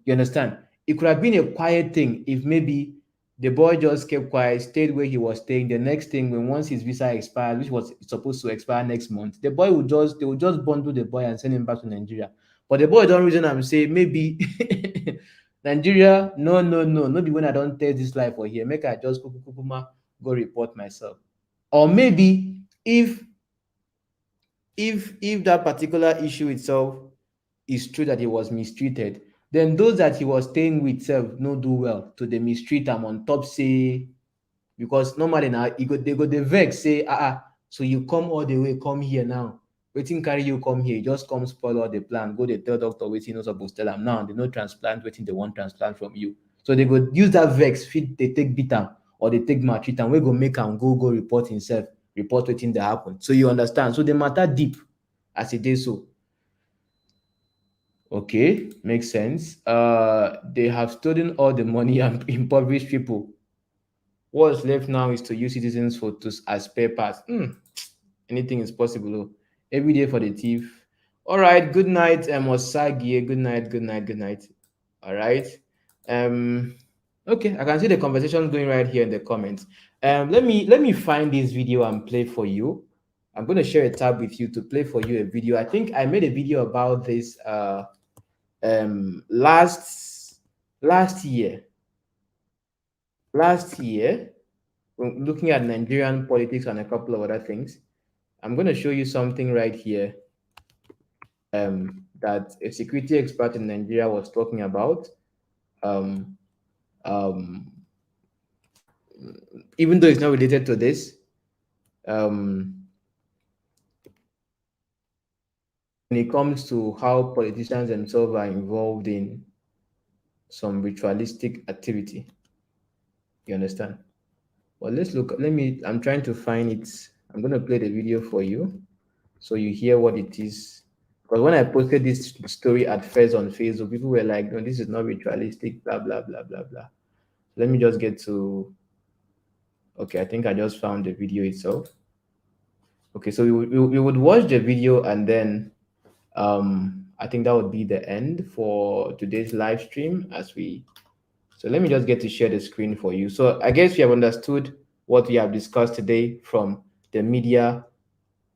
You understand? It could have been a quiet thing if maybe the boy just kept quiet, stayed where he was staying. The next thing, when once his visa expired, which was supposed to expire next month, they would just bundle the boy and send him back to Nigeria. But the boy don't reason, I'm saying maybe Nigeria, no, no, no, no be when I don't test this life for here. Make I just go report myself. Or maybe if that particular issue itself is true that he was mistreated, then those that he was staying with self no do well to the mistreat am on top, say, because normally now they go the vex say, so you come all the way come here now, wetin carry you come here, you just come spoil all the plan, go dey tell doctor wetin you no suppose tell am, now they no transplant wetin they want transplant from you. So they go use that vex fit they take beat am or they take maltreat am, wey go make am go report himself, report wetin dey happen. So you understand, so the matter deep as e dey so. Okay, makes sense. They have stolen all the money and impoverished people. What's left now is to use citizens' photos as spare parts. Anything is possible. Oh. Every day for the thief. All right. Good night, Osagi. Good night. Good night. Good night. All right. Um. Okay, I can see the conversation going right here in the comments. Let me find this video and play for you. I'm going to share a tab with you to play for you a video. I think I made a video about this last year. Looking at Nigerian politics and a couple of other things. I'm going to show you something right here that a security expert in Nigeria was talking about. Even though it's not related to this, when it comes to how politicians themselves are involved in some ritualistic activity. You understand? Well, let's look. I'm trying to find it. I'm going to play the video for you so you hear what it is. Because when I posted this story at first on Facebook, people were like, no, this is not ritualistic, blah, blah, blah, blah, blah. Let me just get to. Okay, I think I just found the video itself. Okay, so we would watch the video and then I think that would be the end for today's live stream so let me just get to share the screen for you. So I guess you have understood what we have discussed today from the media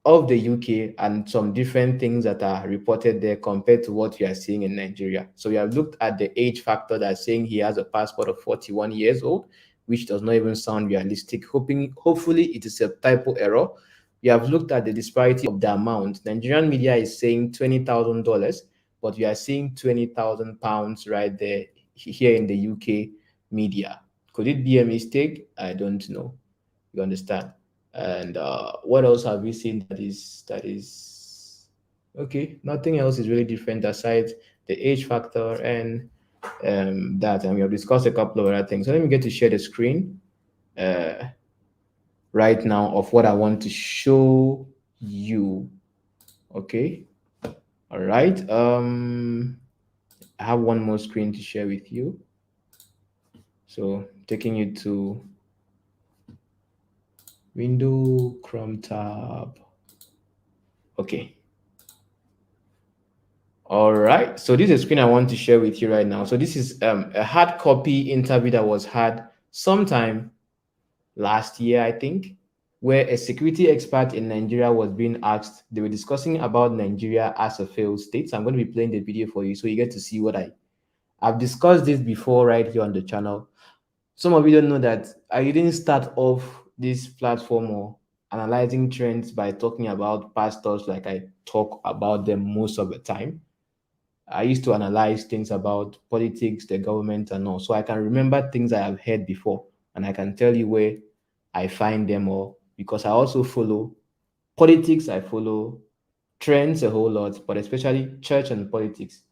of the UK and some different things that are reported there compared to what we are seeing in Nigeria. So we have looked at the age factor that's saying he has a passport of 41 years old, which does not even sound realistic. Hopefully it is a typo error. We have looked at the disparity of the amount. Nigerian media is saying $20,000, but we are seeing £20,000 right there here in the UK media. Could it be a mistake? I don't know. You understand? And what else have we seen that is okay? Nothing else is really different aside the age factor and that. And we have discussed a couple of other things. So let me get to share the screen right now of what I want to show you. Okay. All right. I have one more screen to share with you. So taking you to window, Chrome tab. Okay. All right. So this is a screen I want to share with you right now. So this is a hard copy interview that was had sometime last year, I think, where a security expert in Nigeria was being asked. They were discussing about Nigeria as a failed state. So I'm going to be playing the video for you so you get to see what I've discussed this before right here on the channel. Some of you don't know that I didn't start off this platform or analyzing trends by talking about pastors like I talk about them most of the time. I used to analyze things about politics, the government, and all. So I can remember things I have heard before, and I can tell you where I find them all because I also follow politics, I follow trends a whole lot, but especially church and politics.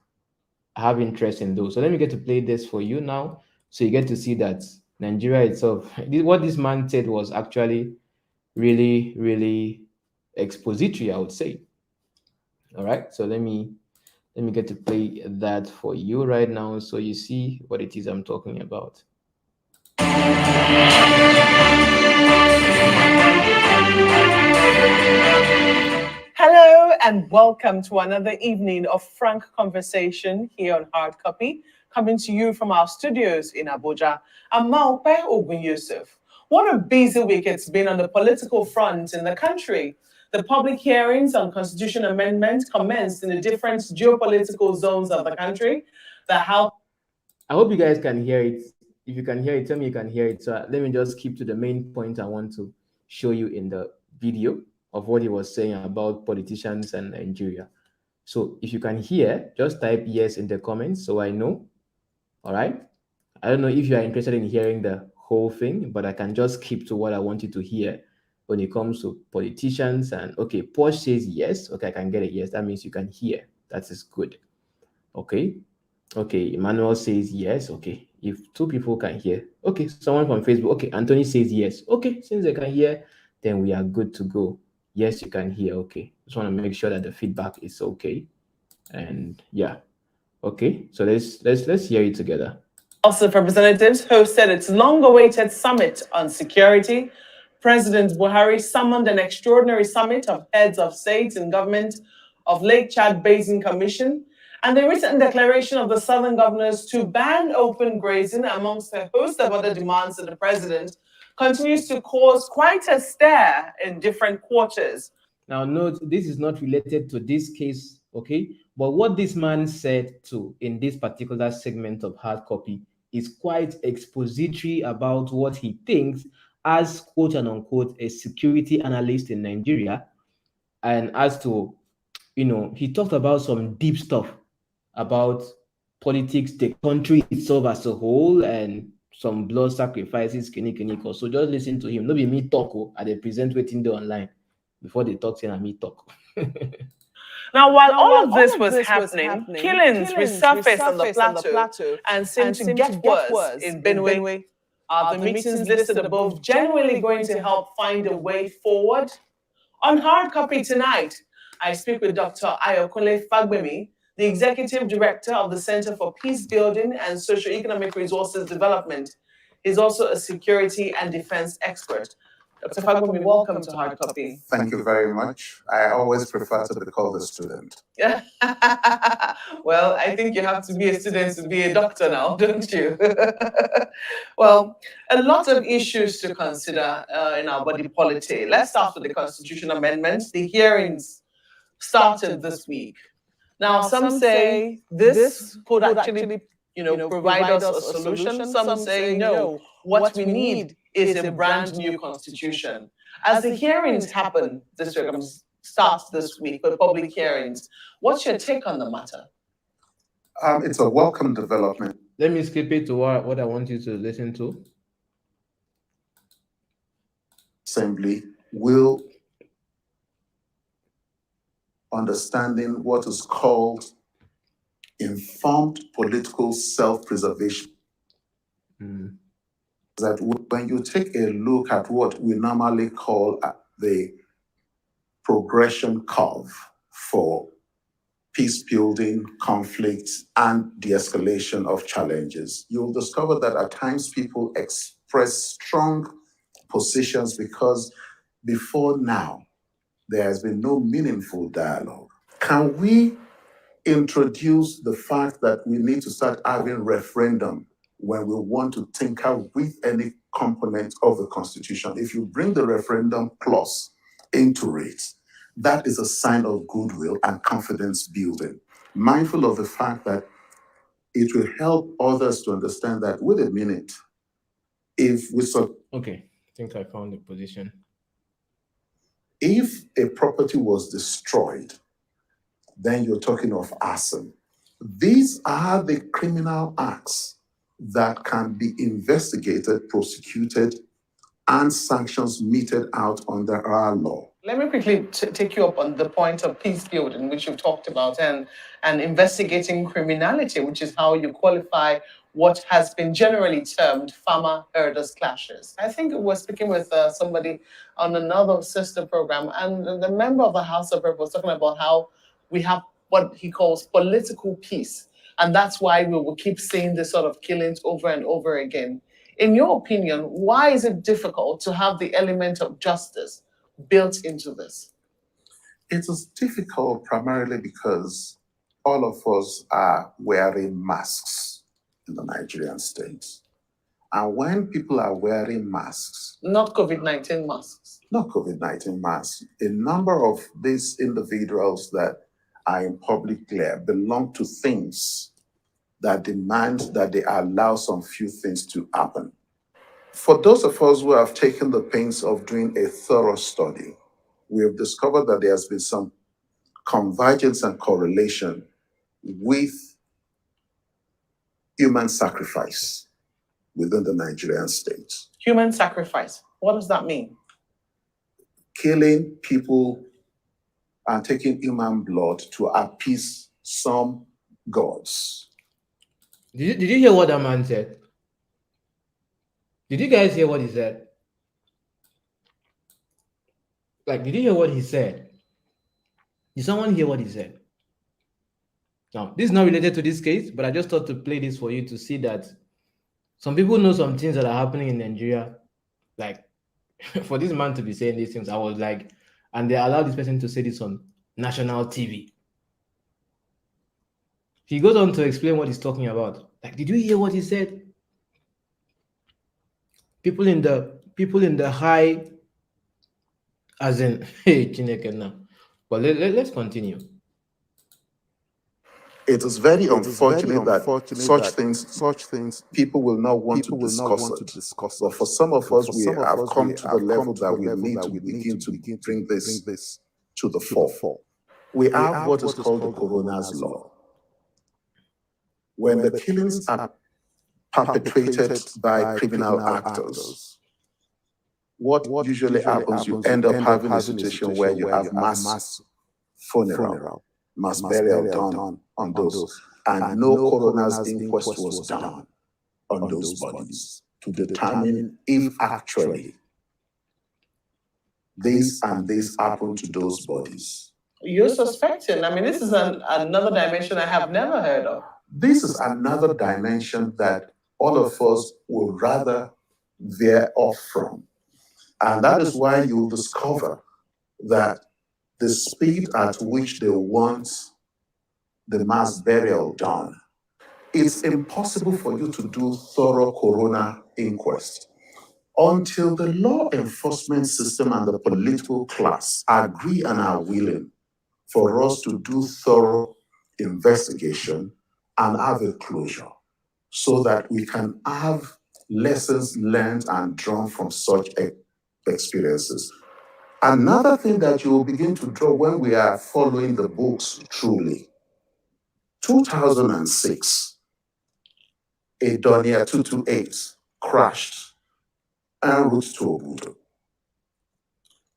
I have interest in those. So let me get to play this for you now. So you get to see that Nigeria itself, what this man said was actually really, really expository, I would say. All right. So let me get to play that for you right now so you see what it is I'm talking about. Hello and welcome to another evening of frank conversation here on Hard Copy, coming to you from our studios in Abuja. I'm Maupe Ogun Yusuf. What a busy week it's been on the political front in the country. The public hearings on constitution amendment commenced in the different geopolitical zones of the country. The House. I hope you guys can hear it. If you can hear it, tell me you can hear it. So let me just keep to the main point I want to show you in the video of what he was saying about politicians and Nigeria. So if you can hear, just type yes in the comments so I know. All right. I don't know if you are interested in hearing the whole thing, but I can just keep to what I want you to hear when it comes to politicians. And okay, Porsche says yes. Okay, I can get it. Yes, that means you can hear. That is good. Okay. Okay, Emmanuel says yes. Okay, if two people can hear, okay, someone from Facebook. Okay, Anthony says yes. Okay, since they can hear, then we are good to go. Yes, you can hear. Okay, just want to make sure that the feedback is okay. And yeah, okay. So let's hear it together. House of Representatives hosted its long-awaited summit on security. President Buhari summoned an extraordinary summit of heads of states and government of Lake Chad Basin Commission, and the recent declaration of the southern governors to ban open grazing, amongst a host of other demands of the president, continues to cause quite a stir in different quarters. Now, note this is not related to this case, okay? But what this man said to in this particular segment of hard copy is quite expository about what he thinks as quote and unquote a security analyst in Nigeria. And as to, he talked about some deep stuff about politics, the country itself as a whole, and some blood sacrifices, kini. So just listen to him. No be me talk, I they present waiting there online before they talk, saying me talk. Now, while all of this was happening, killings resurfaced on the plateau and seemed to get worse in Benue. Are the meetings listed above genuinely going to help find a way forward? On Hard Copy tonight, I speak with Dr. Ayokole Fagbemi, the Executive Director of the Center for Peace Building and Socioeconomic Resources Development. He's also a security and defense expert. Dr. Fagbemi, welcome to Hard Copy. Thank you very much. I always prefer to be called a student. Yeah. Well, I think you have to be a student to be a doctor now, don't you? Well, a lot of issues to consider in our body politic. Let's start with the Constitution amendments. The hearings started this week. Now, some say this could actually, provide us a solution. Some say no. What we need is a brand new constitution. As the hearings happen starts this week, the public hearings, what's your take on the matter? It's a welcome development. Let me skip it to what I want you to listen to. Assembly will understanding what is called informed political self-preservation. That when you take a look at what we normally call the progression curve for peace building, conflict, and de-escalation of challenges, you'll discover that at times people express strong positions because before now, there has been no meaningful dialogue. Can we introduce the fact that we need to start having referendum when we want to tinker with any component of the Constitution? If you bring the referendum clause into it, that is a sign of goodwill and confidence building. Mindful of the fact that it will help others to understand that, wait a minute, if we Okay, I think I found the position. If a property was destroyed, then you're talking of arson. These are the criminal acts that can be investigated, prosecuted, and sanctions meted out under our law. Let me quickly take you up on the point of peace building, which you've talked about, and investigating criminality, which is how you qualify what has been generally termed farmer-herders clashes. I think we were speaking with somebody on another sister program, and the member of the House of Rep was talking about how we have what he calls political peace, and that's why we will keep seeing this sort of killings over and over again. In your opinion, why is it difficult to have the element of justice built into this? It is difficult primarily because all of us are wearing masks in the Nigerian state. And when people are wearing masks, not COVID-19 masks, not COVID-19 masks, a number of these individuals that are in public glare belong to things that demand that they allow some few things to happen. For those of us who have taken the pains of doing a thorough study, we have discovered that there has been some convergence and correlation with human sacrifice within the Nigerian state. Human sacrifice, what does that mean? Killing people and taking human blood to appease some gods. Did you hear what that man said? Did you guys hear what he said? Like, did you hear what he said? Did someone hear what he said? Now, this is not related to this case, but I just thought to play this for you to see that some people know some things that are happening in Nigeria. Like, for this man to be saying these things, I was like, and they allowed this person to say this on national TV. He goes on to explain what he's talking about. Like, did you hear what he said? People in the high, as in, hey, Chineke now. But let's continue. It is very unfortunate that such things people will not want to discuss it. But for some of us, we have come to the level that we need to begin to bring this to the fore. We have what is called the coroner's law. When the killings are perpetrated by criminal actors, what usually happens, you end up having a situation where you have mass funeral, mass burial done on those, and no coroner's inquest was done on those bodies to determine if actually this and this happened to those bodies. You're suspecting. I mean, this is another dimension I have never heard of. This is another dimension that all of us would rather veer off from. And that is why you'll discover that the speed at which they want the mass burial done, it's impossible for you to do thorough coroner inquest until the law enforcement system and the political class agree and are willing for us to do thorough investigation and have a closure so that we can have lessons learned and drawn from such experiences. Another thing that you will begin to draw when we are following the books truly, 2006, a Dornier 228 crashed en route to Obudu.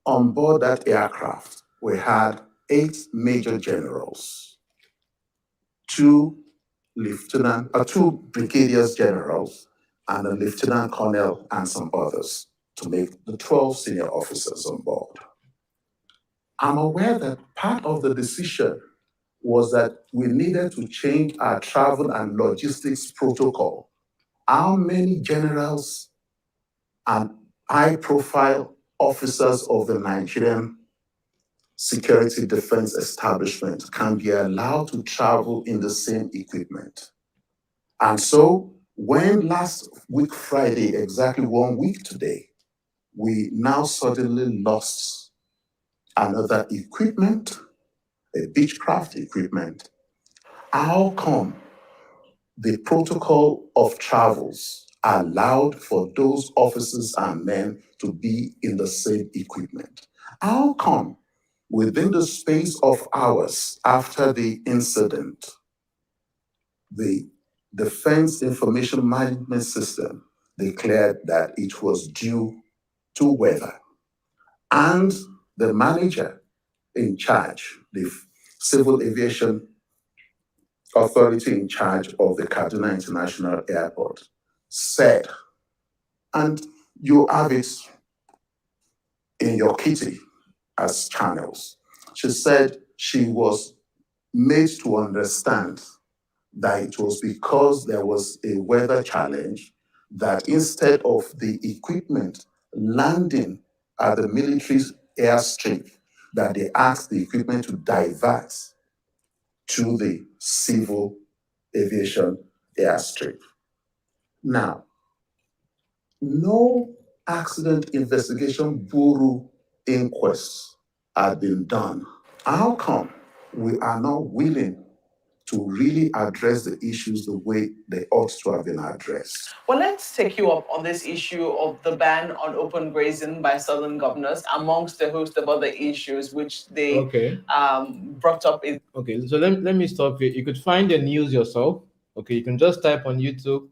On board that aircraft, we had 8 major generals, 2 brigadier generals, and a lieutenant colonel and some others to make the 12 senior officers on board. I'm aware that part of the decision was that we needed to change our travel and logistics protocol. How many generals and high-profile officers of the Nigerian security defense establishment can be allowed to travel in the same equipment? And so when last week Friday, exactly 1 week today, we now suddenly lost another equipment, a beechcraft equipment, how come the protocol of travels allowed for those officers and men to be in the same equipment? How come within the space of hours after the incident, the Defense Information Management System declared that it was due to weather? And the manager in charge, the Civil Aviation Authority in charge of the Kaduna International Airport, said, and you have it in your kitty as channels, she said she was made to understand that it was because there was a weather challenge that instead of the equipment landing at the military's airstrip, that they asked the equipment to divert to the civil aviation airstrip. Now, no accident investigation bureau inquests had been done. How come we are not willing to really address the issues the way they ought to have been addressed? Well, let's take you up on this issue of the ban on open grazing by southern governors, amongst a host of other issues which they brought up. Okay, so let me stop here. You could find the news yourself. Okay, you can just type on YouTube,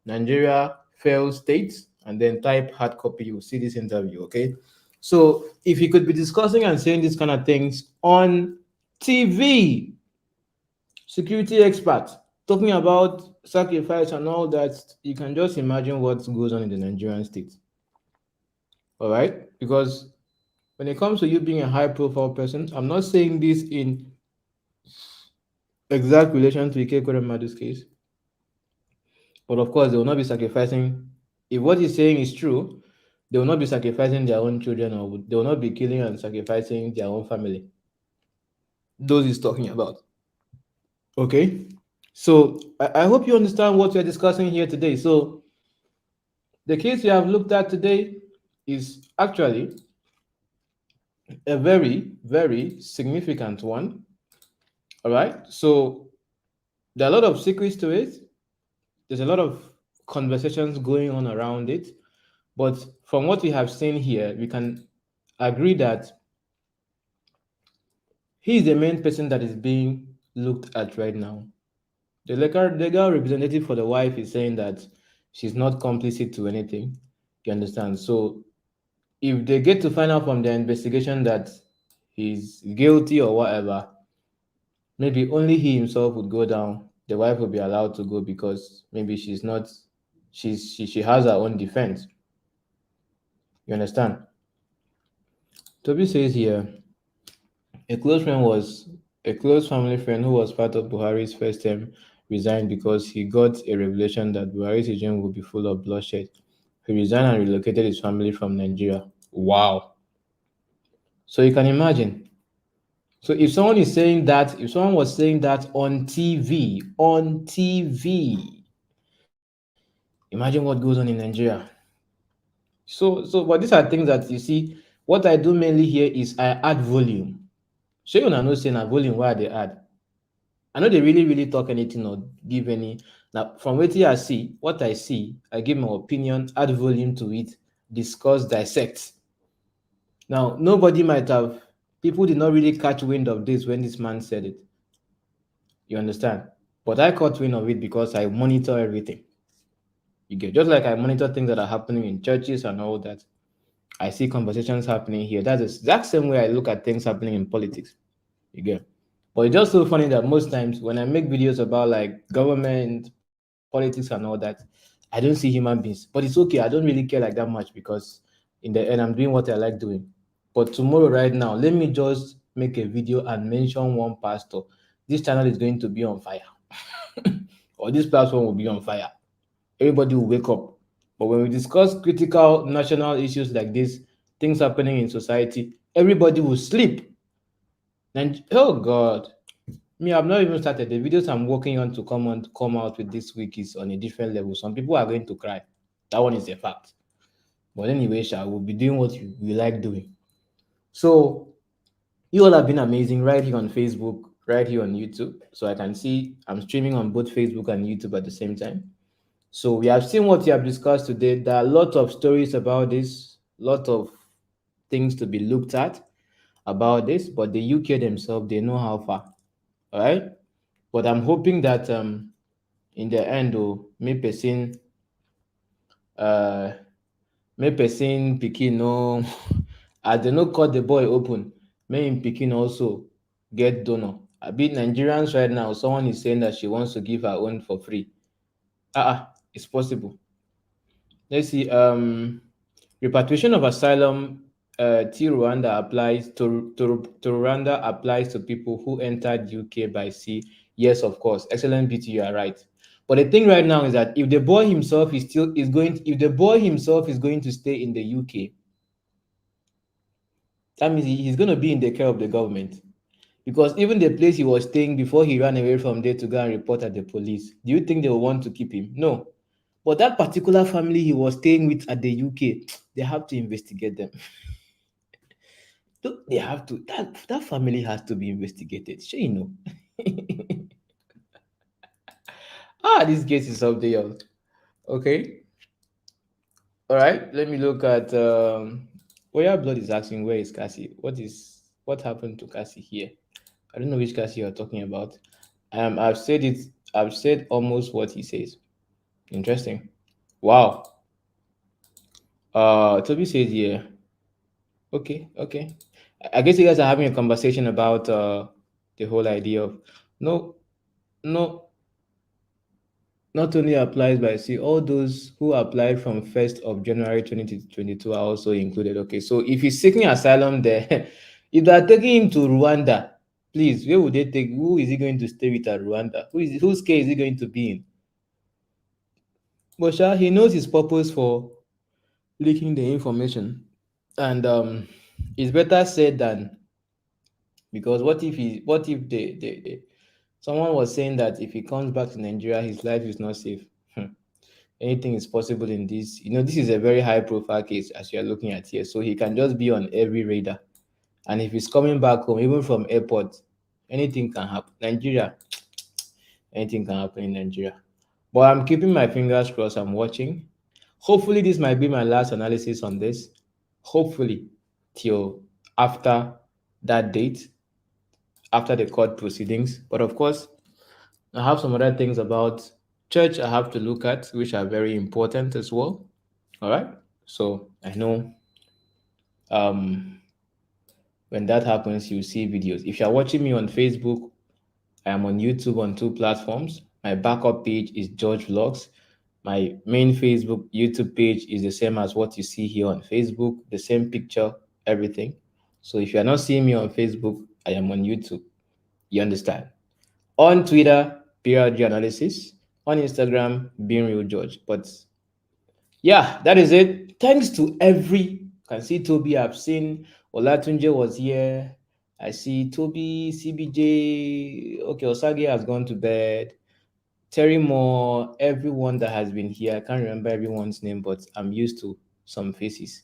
Nigeria failed states, and then type hard copy. You'll see this interview. Okay, so if you could be discussing and saying these kind of things on TV, security experts talking about sacrifice and all that, you can just imagine what goes on in the Nigerian state. All right, because when it comes to you being a high profile person, I'm not saying this in exact relation to Ike Ekweremadu's case, but of course, they will not be sacrificing. If what he's saying is true, they will not be sacrificing their own children, or they will not be killing and sacrificing their own family. Those he's talking about. Okay, so I hope you understand what we're discussing here today. So the case we have looked at today is actually a very, very significant one. All right, so there are a lot of secrets to it. There's a lot of conversations going on around it. But from what we have seen here, we can agree that he is the main person that is being looked at right now. The legal representative for the wife is saying that she's not complicit to anything. You understand? So if they get to find out from their investigation that he's guilty or whatever, maybe only he himself would go down. The wife will be allowed to go because maybe she's not, she has her own defense. You understand? Toby says here, a close family friend who was part of Buhari's first term resigned because he got a revelation that Buhari's regime would be full of bloodshed. He resigned and relocated his family from Nigeria. Wow. So you can imagine. So if someone is saying that, if someone was saying that on TV, imagine what goes on in Nigeria. So but these are things that you see. What I do mainly here is I add volume. So you know saying a volume where they add. I know they really talk anything or give any. Now from what I see, I give my opinion, add volume to it, discuss, dissect. Now nobody might have. People did not really catch wind of this when this man said it. You understand? But I caught wind of it because I monitor everything. You get, just like I monitor things that are happening in churches and all that. I see conversations happening here. That's the exact same way I look at things happening in politics. You get. But it's just so funny that most times when I make videos about like government, politics, and all that, I don't see human beings. But it's okay. I don't really care like that much because in the end, I'm doing what I like doing. But tomorrow, right now, let me just make a video and mention one pastor. This channel is going to be on fire, or this platform will be on fire. Everybody will wake up. But when we discuss critical national issues like this, things happening in society, everybody will sleep. And oh God, me, I've not even started. The videos I'm working on to come out with this week is on a different level. Some people are going to cry. That one is a fact. But anyway, I will be doing what we like doing. So you all have been amazing right here on Facebook, right here on YouTube. So I can see I'm streaming on both Facebook and YouTube at the same time. So we have seen what we have discussed today. There are a lot of stories about this, lot of things to be looked at about this, but the UK themselves, they know how far. All right. But I'm hoping that in the end, oh, me person uh may person pikin no as they no cut the boy open, may him pikin also get donor. I be Nigerians right now, someone is saying that she wants to give her own for free. It's possible. Let's see. Repatriation of asylum to Rwanda applies to Rwanda applies to people who entered UK by sea. Yes, of course. Excellent, BT. You are right. But the thing right now is that if the boy himself is still is going, if the boy himself is going to stay in the UK, that means he's going to be in the care of the government. Because even the place he was staying before he ran away from there to go and report at the police, do you think they will want to keep him? No. But that particular family he was staying with at the UK, they have to investigate them. They have to, that family has to be investigated. Sure, you know. This case is something else. Okay. All right. Let me look at Oya Blood is asking where is Cassie? What happened to Cassie here? I don't know which Cassie you're talking about. I've said it, I've said almost what he says. Interesting. Wow. Toby says yeah. Okay, okay. I guess you guys are having a conversation about the whole idea of no, no, not only applies by sea, all those who applied from 1st of January 2022 are also included. Okay, so if he's seeking asylum there, if they are taking him to Rwanda, please, where would they take? Who is he going to stay with at Rwanda? Whose care is he going to be in? But he knows his purpose for leaking the information, and it's better said than, because what if someone was saying that if he comes back to Nigeria, his life is not safe. Anything is possible in this. This is a very high profile case as you're looking at here. So he can just be on every radar. And if he's coming back home, even from airport, anything can happen. Nigeria, anything can happen in Nigeria. But I'm keeping my fingers crossed. I'm watching. Hopefully, this might be my last analysis on this. Hopefully, till after that date, after the court proceedings. But of course, I have some other things about church I have to look at, which are very important as well. All right. So I know um, when that happens, you see videos. If you're watching me on Facebook, I am on YouTube on two platforms. My backup page is George Vlogs. My main Facebook, YouTube page is the same as what you see here on Facebook, the same picture, everything. So if you're not seeing me on Facebook, I am on YouTube. You understand? On Twitter, BRG Analysis. On Instagram, Being Real George. But yeah, that is it. Thanks to every. Can see Toby. I've seen Olatunje was here. I see Toby, CBJ. Okay, Osage has gone to bed. Terry Moore, everyone that has been here. I can't remember everyone's name, but I'm used to some faces.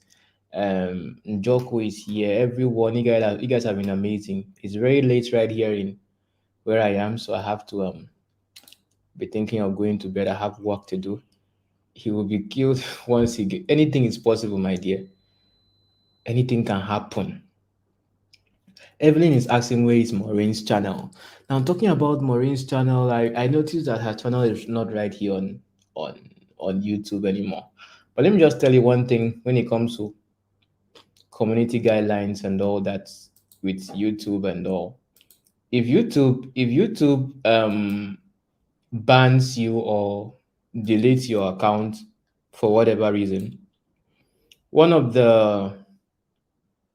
Njoko is here. Everyone, you guys have been amazing. It's very late right here in where I am, so I have to be thinking of going to bed. I have work to do. He will be killed once he get anything is possible, my dear. Anything can happen. Evelyn is asking where is Maureen's channel. Now I'm talking about Maureen's channel. I noticed that her channel is not right here on on YouTube anymore. But let me just tell you one thing when it comes to community guidelines and all that with YouTube and all. If YouTube bans you or deletes your account for whatever reason, one of the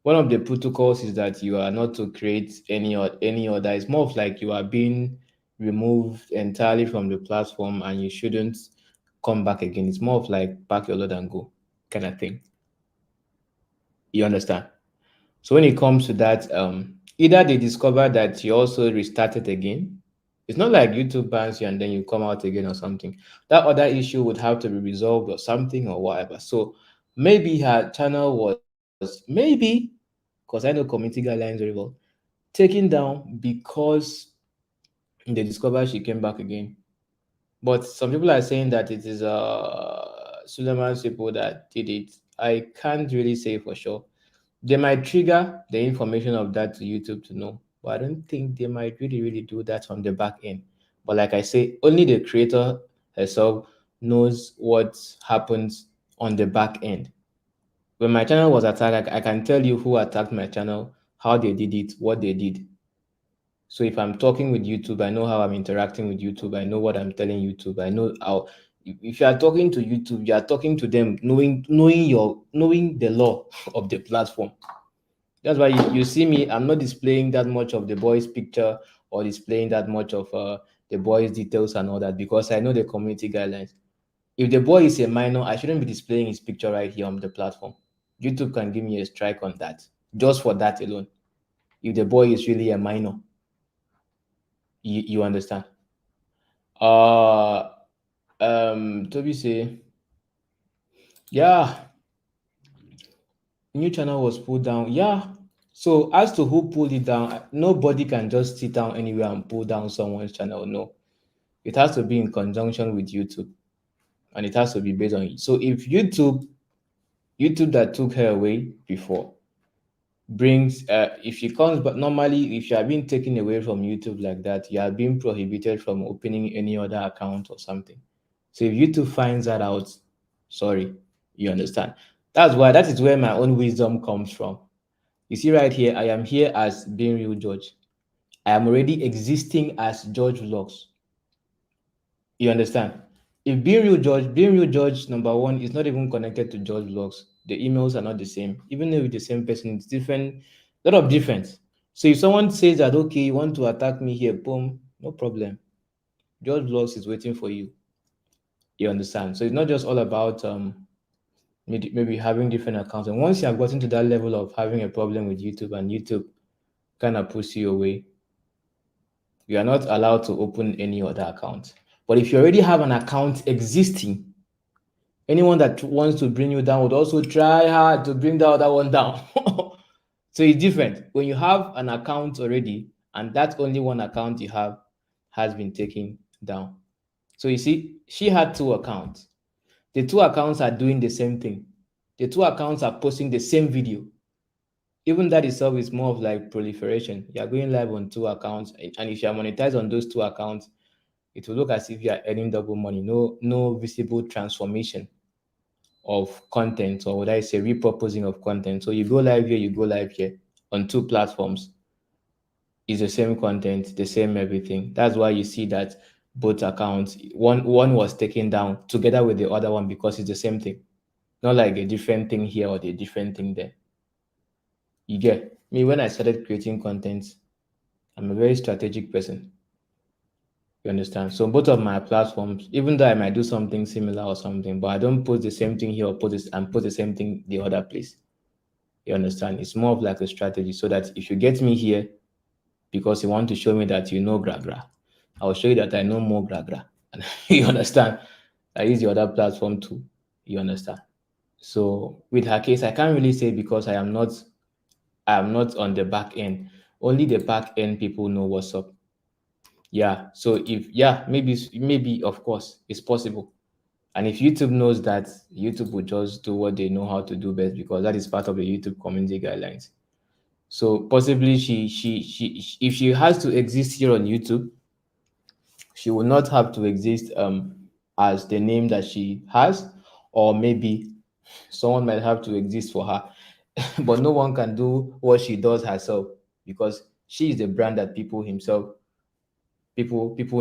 one of the protocols is that you are not to create any other. It's more of like you are being removed entirely from the platform and you shouldn't come back again. It's more of like pack your load and go kind of thing. You understand? So when it comes to that, either they discover that you also restarted again. It's not like YouTube bans you and then you come out again or something. That other issue would have to be resolved or something or whatever. So maybe her channel was because I know community guidelines very well, taken down because they discovered she came back again. But some people are saying that it is Suleiman's people that did it. I can't really say for sure. They might trigger the information of that to YouTube to know, but I don't think they might really do that on the back end. But like I say, only the creator herself knows what happens on the back end. When my channel was attacked, I can tell you who attacked my channel, how they did it, what they did. So if I'm talking with YouTube, I know how I'm interacting with YouTube. I know what I'm telling YouTube. I know how. If you are talking to YouTube, you are talking to them, knowing the law of the platform. That's why you see me. I'm not displaying that much of the boy's picture or displaying that much of the boy's details and all that, because I know the community guidelines. If the boy is a minor, I shouldn't be displaying his picture right here on the platform. YouTube can give me a strike on that, just for that alone. If the boy is really a minor, you understand. Toby say, yeah, new channel was pulled down. Yeah. So as to who pulled it down, nobody can just sit down anywhere and pull down someone's channel. No, it has to be in conjunction with YouTube, and it has to be based on it. So if YouTube that took her away before brings, if she comes, but normally if you are being taken away from YouTube like that, you are being prohibited from opening any other account or something. So if YouTube finds that out, sorry, you understand. That is where my own wisdom comes from. You see right here, I am here as being real George. I am already existing as George Vlogs. You understand? If being real George number one is not even connected to George Vlogs, the emails are not the same. Even though it's the same person, it's different, lot of difference. So if someone says that okay, you want to attack me here, boom, no problem. George Vlogs is waiting for you. You understand? So it's not just all about maybe having different accounts. And once you have gotten to that level of having a problem with YouTube and YouTube kind of pushes you away, you are not allowed to open any other account. But if you already have an account existing, anyone that wants to bring you down would also try hard to bring the other one down. So it's different. When you have an account already, and that only one account you have has been taken down. So you see, she had two accounts. The two accounts are doing the same thing. The two accounts are posting the same video. Even that itself is more of like proliferation. You are going live on two accounts, and if you are monetized on those two accounts, it will look as if you are earning double money. No visible transformation of content, or would I say repurposing of content. So you go live here, you go live here on two platforms. It's the same content, the same everything. That's why you see that both accounts, one was taken down together with the other one because it's the same thing. Not like a different thing here or a different thing there. You get me? When I started creating content, I'm a very strategic person. You understand? So both of my platforms, even though I might do something similar or something, but I don't post the same thing here or post the same thing the other place. You understand? It's more of like a strategy, so that if you get me here because you want to show me that you know Gragra, I will show you that I know more Gragra. You understand? I use the other platform too. You understand? So with her case, I can't really say because I am not on the back end. Only the back end people know what's up. Yeah. So if maybe of course it's possible. And if YouTube knows that, YouTube will just do what they know how to do best, because that is part of the YouTube community guidelines. So possibly she if she has to exist here on YouTube, she will not have to exist as the name that she has, or maybe someone might have to exist for her. But no one can do what she does herself, because she is the brand that people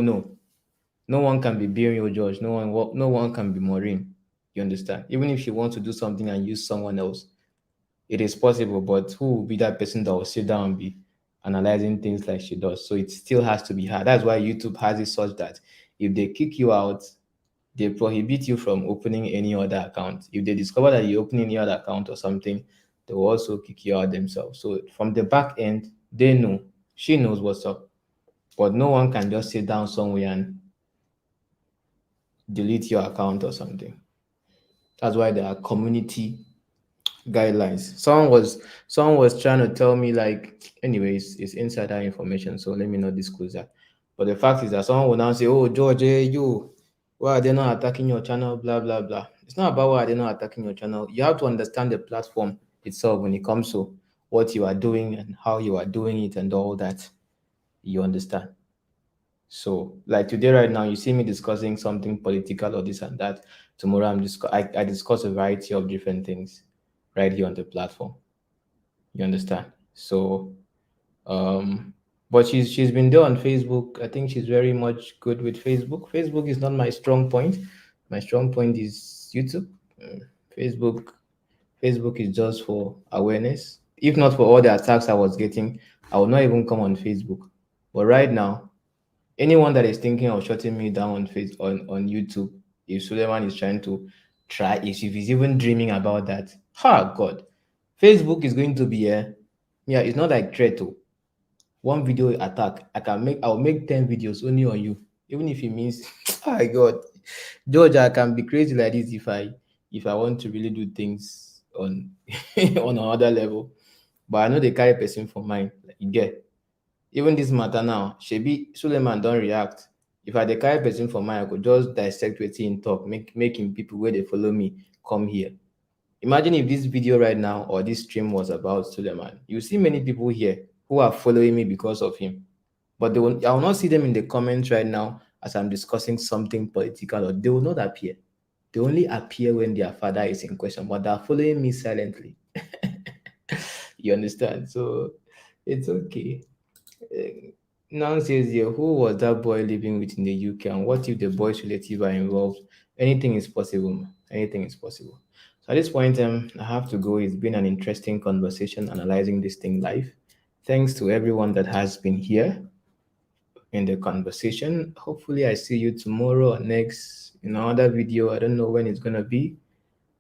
know. No one can be Bearing or George. No one can be Maureen. You understand? Even if she wants to do something and use someone else, it is possible. But who will be that person that will sit down and be analyzing things like she does? So it still has to be her. That's why YouTube has it such that if they kick you out, they prohibit you from opening any other account. If they discover that you open any other account or something, they will also kick you out themselves. So from the back end, they know. She knows what's up. But no one can just sit down somewhere and delete your account or something. That's why there are community guidelines. Someone was trying to tell me, like, anyways, it's insider information, so let me not disclose that. But the fact is that someone will now say, "Oh, George, you, why are they not attacking your channel?" Blah blah blah. It's not about why are they not attacking your channel. You have to understand the platform itself when it comes to what you are doing and how you are doing it and all that. You understand? So, like today, right now, you see me discussing something political or this and that. Tomorrow, I discuss a variety of different things right here on the platform. You understand? So, um, but she's been there on Facebook. I think she's very much good with Facebook. Facebook is not my strong point. My strong point is YouTube. Uh, Facebook Facebook is just for awareness. If not for all the attacks I was getting, I would not even come on Facebook. But right now, anyone that is thinking of shutting me down on YouTube, if Suleiman is trying to try, if he's even dreaming about that, God, Facebook is going to be yeah, it's not like threat. Oh. One video attack, I'll make 10 videos only on you. Even if it means oh God. George, I can be crazy like this if I want to really do things on on another level. But I know they carry person for mine. Like, you get even this matter now, Shebi Suleiman don't react. If I dey carry person for mine, I could just dissect wetin him talk, making people where they follow me come here. Imagine if this video right now or this stream was about Suleiman. You see many people here who are following me because of him. But I will not see them in the comments right now as I'm discussing something political, or they will not appear. They only appear when their father is in question, but they're following me silently. You understand? So it's okay. Now says here, who was that boy living with in the UK, and what if the boy's relative are involved? Anything is possible. Man. Anything is possible. So at this point, I have to go. It's been an interesting conversation analyzing this thing live. Thanks to everyone that has been here in the conversation. Hopefully, I see you tomorrow or next in another video. I don't know when it's gonna be,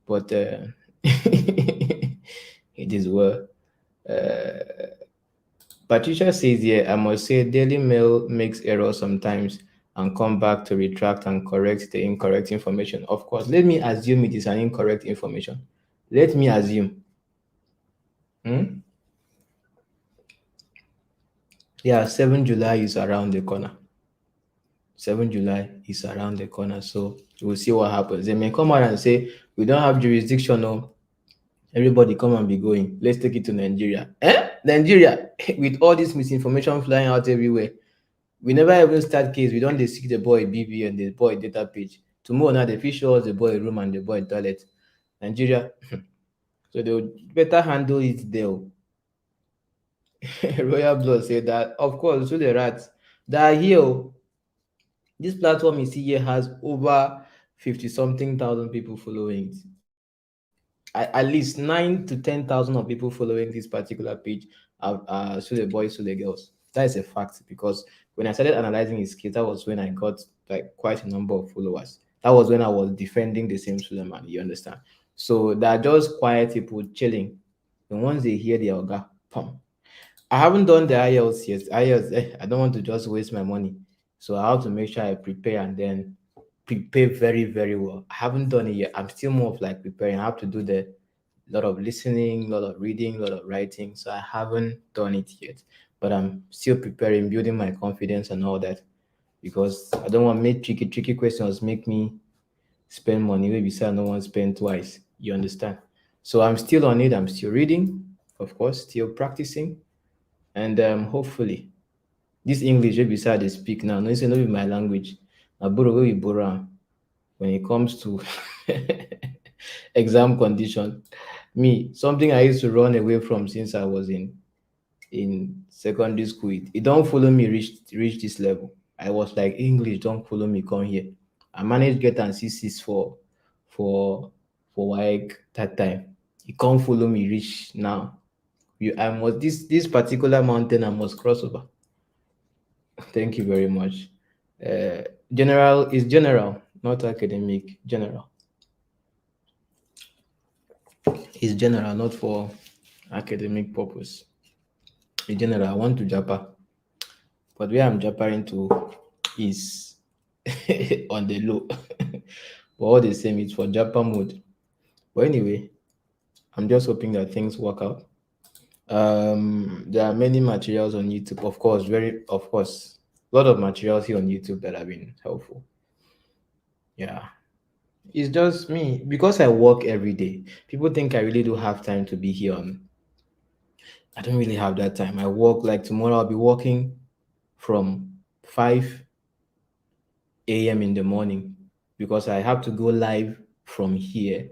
but it is well. Patricia says here, I must say, Daily Mail makes errors sometimes and come back to retract and correct the incorrect information. Of course, let me assume it is an incorrect information. Let me assume. Hmm? Yeah, 7 July is around the corner. 7 July is around the corner, so we'll see what happens. They may come out and say, we don't have jurisdiction, no. Everybody come and be going. Let's take it to Nigeria. Nigeria, with all this misinformation flying out everywhere. We never even start case. We don't dey seek the boy BB and the boy data page. Tomorrow now, the fit show us the boy room and the boy toilet. Nigeria, so they would better handle it there. Royal Blood said that, of course, so the rats that are here. This platform you see here has over 50 something thousand people following it. At least 9 to 10,000 of people following this particular page are Sule boys, Sule girls. That is a fact because when I started analyzing his skills, that was when I got like quite a number of followers. That was when I was defending the same Suleiman. You understand? So they're just quiet people chilling. And once they hear the Oga, pum. I haven't done the IELTS yet. IELTS, I don't want to just waste my money. So I have to make sure I prepare and then prepare very, very well. I haven't done it yet. I'm still more of like preparing. I have to do the lot of listening, lot of reading, lot of writing. So I haven't done it yet. But I'm still preparing, building my confidence and all that. Because I don't want make tricky questions make me spend money. Maybe say I don't want to spend twice. You understand? So I'm still on it. I'm still reading, of course, still practicing. And hopefully this English wey be say I dey speak now, no say no be my language. Na borrow wey we borrow am when it comes to exam condition. Me, something I used to run away from since I was in secondary school. It don't follow me reach this level. I was like English don't follow me come here. I managed get an C6 for like that time. It can't follow me reach now. I must this particular mountain I must cross over. Thank you very much. General is general, not academic. General is general, not for academic purpose. In general, I want to Japa, but where I'm Japaring to is on the low. But all the same, it's for Japa mode. But anyway, I'm just hoping that things work out. There are many materials on YouTube, of course, a lot of materials here on YouTube that have been helpful. Yeah, It's just me because I work every day. People think I really do have time to be here on. I don't really have that time. I work like tomorrow. I'll be working from 5 a.m. in the morning because I have to go live from here.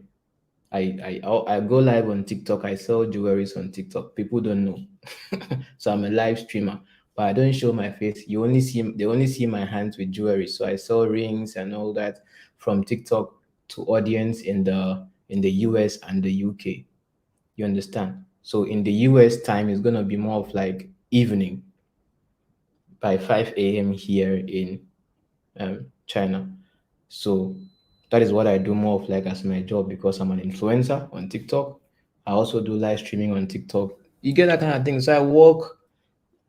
I go live on TikTok. I sell jewelries on TikTok. People don't know, so I'm a live streamer, but I don't show my face. They only see my hands with jewelry. So I sell rings and all that from TikTok to audience in the US and the UK. You understand? So in the US time, it's gonna be more of like evening by 5 a.m. here in China. So that is what I do more of like as my job because I'm an influencer on TikTok. I also do live streaming on TikTok. You get that kind of thing. So I work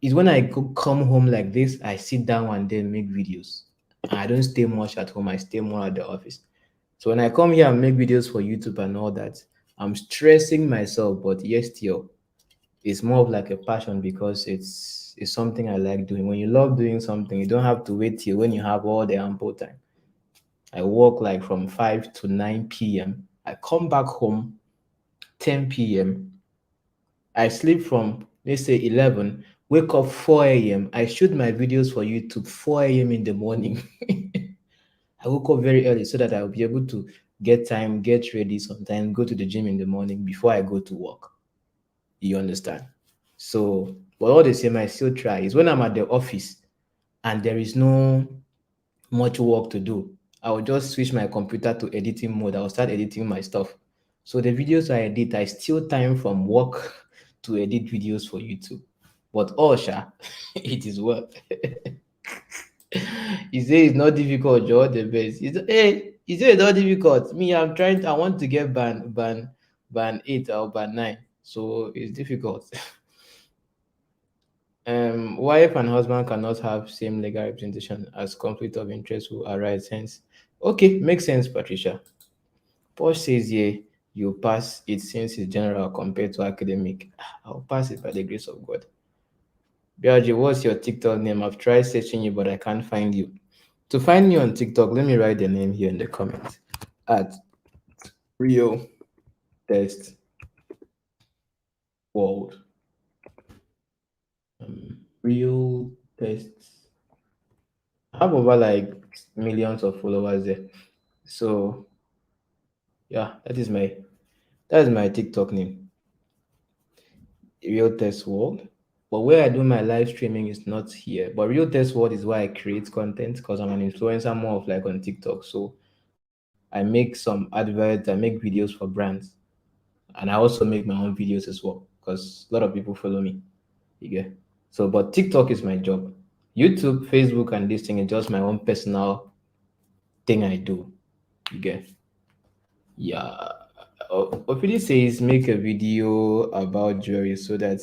is when I come home like this, I sit down and then make videos. I don't stay much at home. I stay more at the office. So when I come here and make videos for YouTube and all that, I'm stressing myself, but yes, still, it's more of like a passion because it's something I like doing. When you love doing something, you don't have to wait till when you have all the ample time. I work like from 5 to 9 p.m. I come back home 10 p.m. I sleep from let's say 11, wake up 4 a.m. I shoot my videos for YouTube 4 a.m. in the morning. I woke up very early so that I'll be able to get time, get ready sometimes, go to the gym in the morning before I go to work. You understand? So, but all the same, I still try. It's when I'm at the office and there is no much work to do. I will just switch my computer to editing mode. I'll start editing my stuff. So the videos I edit, I steal time from work to edit videos for YouTube. But oh, sha, it is work. You say it's not difficult, you're the best. Hey, you say it's not difficult. Me, I want to get ban 8 or ban 9. So it's difficult. Wife and husband cannot have same legal representation as conflict of interest will arise. Hence, okay, makes sense, Patricia. Paul says here you pass it since it's general compared to academic. I'll pass it by the grace of God. BRG, what's your TikTok name? I've tried searching you, but I can't find you. To find me on TikTok, let me write the name here in the comments. At Real Test World. Real Tests. I have over like millions of followers there. So yeah, that is my TikTok name, Real Test World. But where I do my live streaming is not here. But Real Test World is where I create content because I'm an influencer more of like on TikTok. So I make some adverts, I make videos for brands, and I also make my own videos as well because a lot of people follow me. You get so, but TikTok is my job. YouTube, Facebook, and this thing is just my own personal thing I do. You get yeah. Opidi says make a video about jewelry so that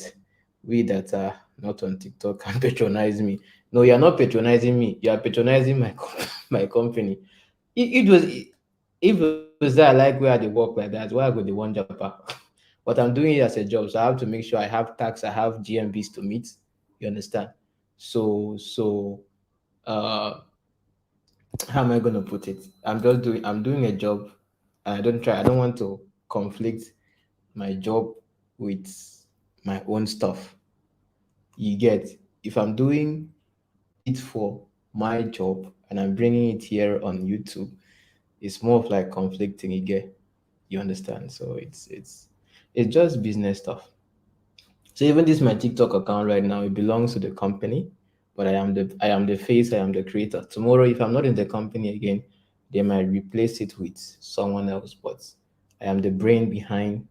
we that are not on TikTok can patronize me. No, you're not patronizing me. You are patronizing my my company. It was if it was that I like where they work like that, why I go the one jumper? But I'm doing it as a job, so I have to make sure I have tax, I have GMBs to meet. You understand? So uh how am I gonna put it? I'm doing a job and I don't want to conflict my job with my own stuff. You get if I'm doing it for my job and I'm bringing it here on YouTube, it's more of like conflicting. You understand? So it's just business stuff. So even this my TikTok account right now, it belongs to the company, but I am the face, I am the creator. Tomorrow, if I'm not in the company again, they might replace it with someone else. But I am the brain behind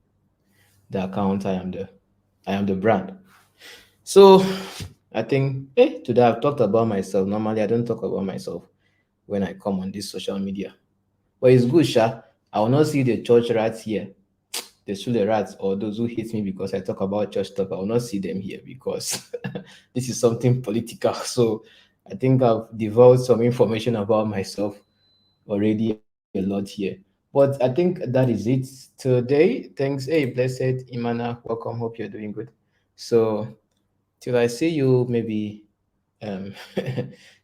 the account. I am the brand. So I think today I've talked about myself. Normally I don't talk about myself when I come on this social media. But it's good, Sha. I will not see the church rats here, the Sule rats, or those who hate me because I talk about church stuff. I will not see them here because this is something political. So I think I've divulged some information about myself already a lot here. But I think that is it today. Thanks. Hey, blessed Imana. Welcome. Hope you're doing good. So till I see you maybe um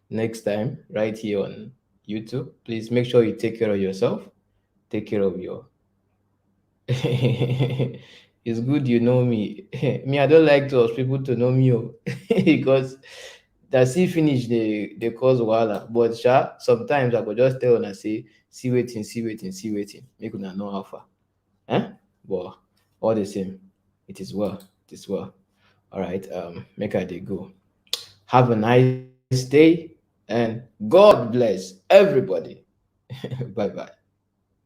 next time right here on YouTube, please make sure you take care of yourself take care of your it's good you know me. Me, I don't like to ask people to know me oh, because that see finish they cause wahala. But sometimes I go just tell una say see waiting, see waiting, see waiting. Make una know how far. Eh? But all the same, it is well. It is well. All right. Make I dey go. Have a nice day and God bless everybody. Bye bye.